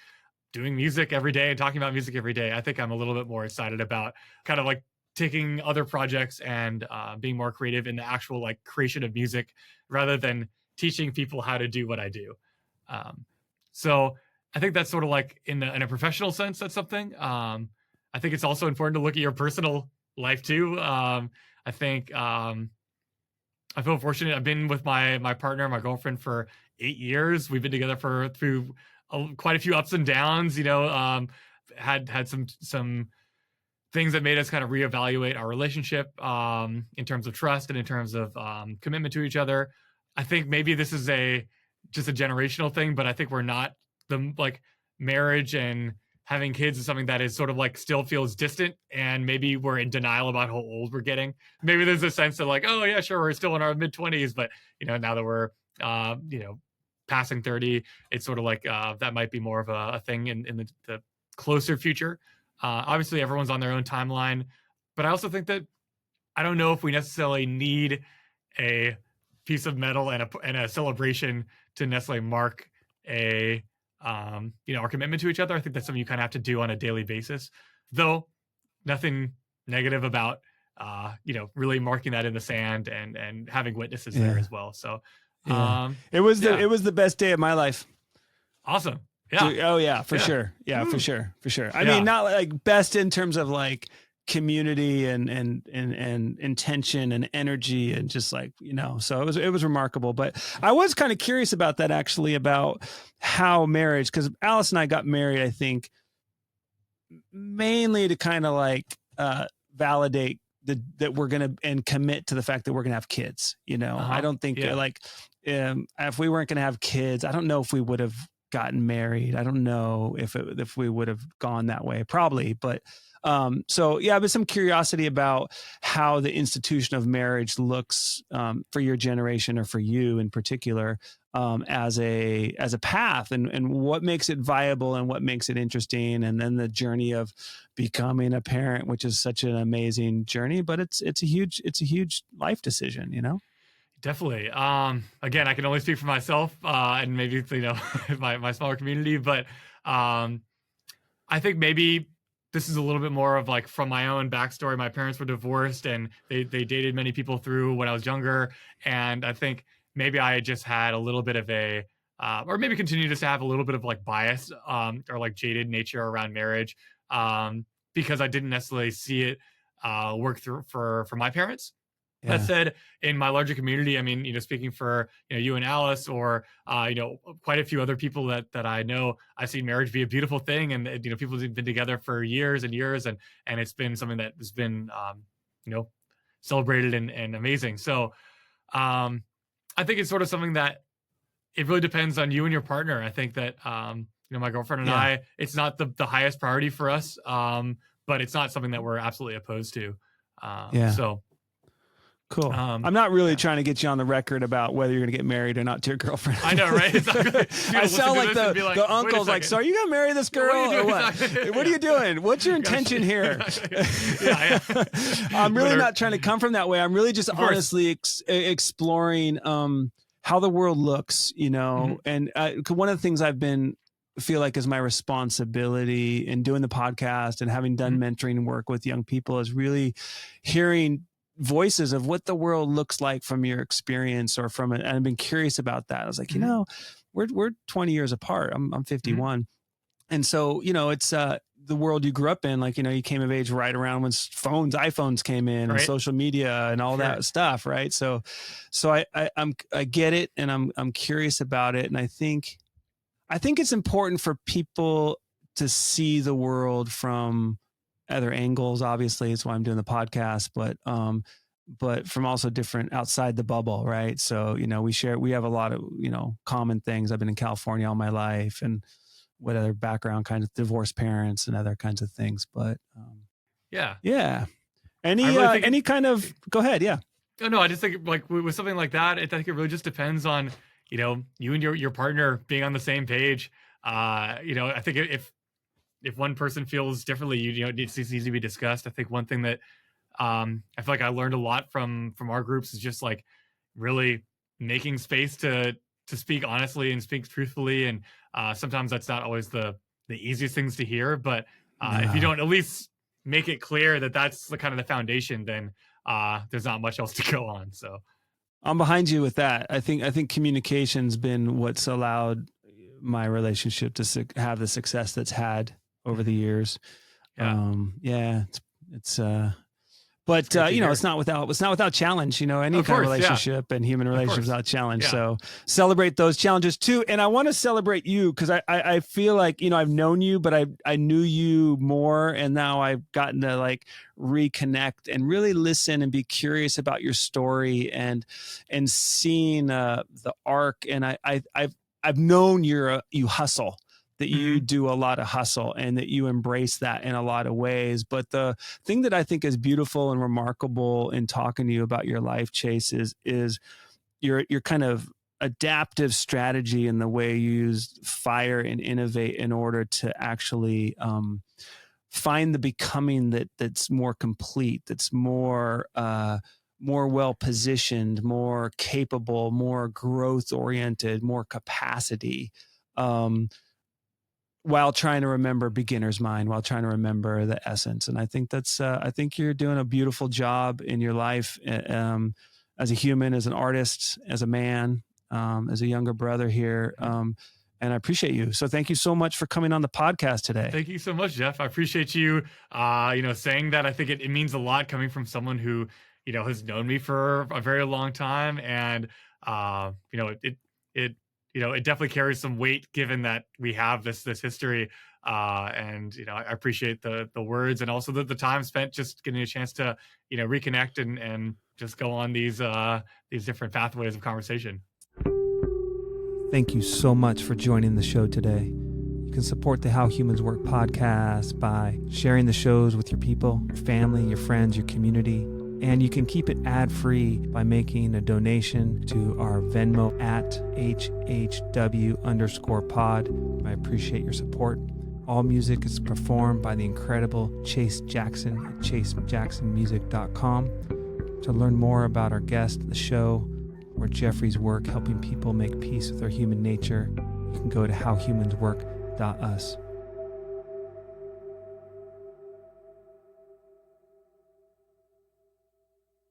doing music every day and talking about music every day, I think I'm a little bit more excited about kind of like taking other projects and being more creative in the actual like creation of music rather than teaching people how to do what I do. So I think that's sort of like in a professional sense, that's something. I think it's also important to look at your personal life too. I think I feel fortunate. I've been with my partner, my girlfriend, for 8 years. We've been together through quite a few ups and downs. Had some things that made us kind of reevaluate our relationship in terms of trust and in terms of commitment to each other. I think maybe this is just a generational thing, but I think we're not marriage and having kids is something that is sort of like still feels distant, and maybe we're in denial about how old we're getting. Maybe there's a sense of like, oh yeah, sure, we're still in our mid-20s, but now that we're passing 30, it's sort of like that might be more of a thing in the closer future. Obviously, everyone's on their own timeline, but I also think that I don't know if we necessarily need a piece of metal and a celebration to necessarily mark a our commitment to each other. I think that's something you kind of have to do on a daily basis, though nothing negative about really marking that in the sand and having witnesses there as well. So it was the best day of my life. Awesome. Yeah. Oh yeah, for sure. Yeah, for sure. I mean, not like best in terms of like community and intention and energy and just like, so it was remarkable. But I was kind of curious about that, actually, about how marriage, because Alice and I got married, I think, mainly to kind of like validate that we're going to and commit to the fact that we're going to have kids. I don't think like if we weren't going to have kids, I don't know if we would have gotten married. I don't know if we would have gone that way, probably. But but some curiosity about how the institution of marriage looks for your generation, or for you in particular, as a path, and what makes it viable and what makes it interesting, and then the journey of becoming a parent, which is such an amazing journey, but it's a huge life decision, Definitely. Again, I can only speak for myself and maybe my smaller community, but I think maybe this is a little bit more of like from my own backstory. My parents were divorced, and they dated many people through when I was younger, and I think maybe I just had a little bit of a or maybe continue to have a little bit of like bias or like jaded nature around marriage because I didn't necessarily see it work through for my parents. That said, in my larger community, I mean, speaking for you and Alice, or quite a few other people that I know, I've seen marriage be a beautiful thing, and people have been together for years and years, and it's been something that has been celebrated and amazing. So I think it's sort of something that it really depends on you and your partner. I think that my girlfriend and I, it's not the highest priority for us, but it's not something that we're absolutely opposed to. So. Cool. I'm not really trying to get you on the record about whether you're going to get married or not to your girlfriend. I know, right? Exactly. I sound like the uncle's like, so are you going to marry this girl or what? Exactly. What are you doing? What's your intention here? I'm really not trying to come from that way. I'm really just honestly exploring how the world looks, and one of the things feel like is my responsibility in doing the podcast and having done mentoring work with young people is really hearing voices of what the world looks like from your experience or from it. And I've been curious about that. I was like, we're 20 years apart. I'm 51. And so, it's the world you grew up in, like, you came of age right around when iPhones came in, and social media and all that stuff. Right. So I get it, and I'm curious about it. And I think it's important for people to see the world from other angles. Obviously, it's why I'm doing the podcast, but from also different outside the bubble, right? So, we have a lot of, common things. I've been in California all my life, and what other background, kind of divorced parents and other kinds of things. But any kind of, go ahead. Yeah. No, I just think like with something like that, I think it really just depends on, you and your partner being on the same page. I think if one person feels differently, it needs to be discussed. I think one thing that I feel like I learned a lot from our groups is just like really making space to speak honestly and speak truthfully. And sometimes that's not always the easiest things to hear, but if you don't at least make it clear that that's the kind of the foundation, then there's not much else to go on. So I'm behind you with that. I think communication's been what's allowed my relationship to have the success that's had over the years. It's it's not without challenge, any kind of relationship and human relationships without challenge. So celebrate those challenges too. And I want to celebrate you, because I feel like, I've known you, but I knew you more, and now I've gotten to like reconnect and really listen and be curious about your story and seeing the arc. And I've known you hustle, that you do a lot of hustle, and that you embrace that in a lot of ways. But the thing that I think is beautiful and remarkable in talking to you about your life, Chase, is you're kind of adaptive strategy in the way you use fire and innovate in order to actually find the becoming that's more complete, that's more well positioned, more capable, more growth oriented, more capacity, while trying to remember beginner's mind, while trying to remember the essence. And I think I think you're doing a beautiful job in your life, as a human, as an artist, as a man, as a younger brother here. And I appreciate you. So thank you so much for coming on the podcast today. Thank you so much, Jeff. I appreciate you, saying that. I think it means a lot coming from someone who, has known me for a very long time. And, it definitely carries some weight given that we have this history. And, I appreciate the words and also the time spent just getting a chance to, reconnect and just go on these different pathways of conversation. Thank you so much for joining the show today. You can support the How Humans Work podcast by sharing the shows with your people, your family, your friends, your community. And you can keep it ad-free by making a donation to our Venmo at HHW_pod. I appreciate your support. All music is performed by the incredible Chase Jackson at chasejacksonmusic.com. To learn more about our guest, the show, or Jeffrey's work helping people make peace with their human nature, you can go to howhumanswork.us.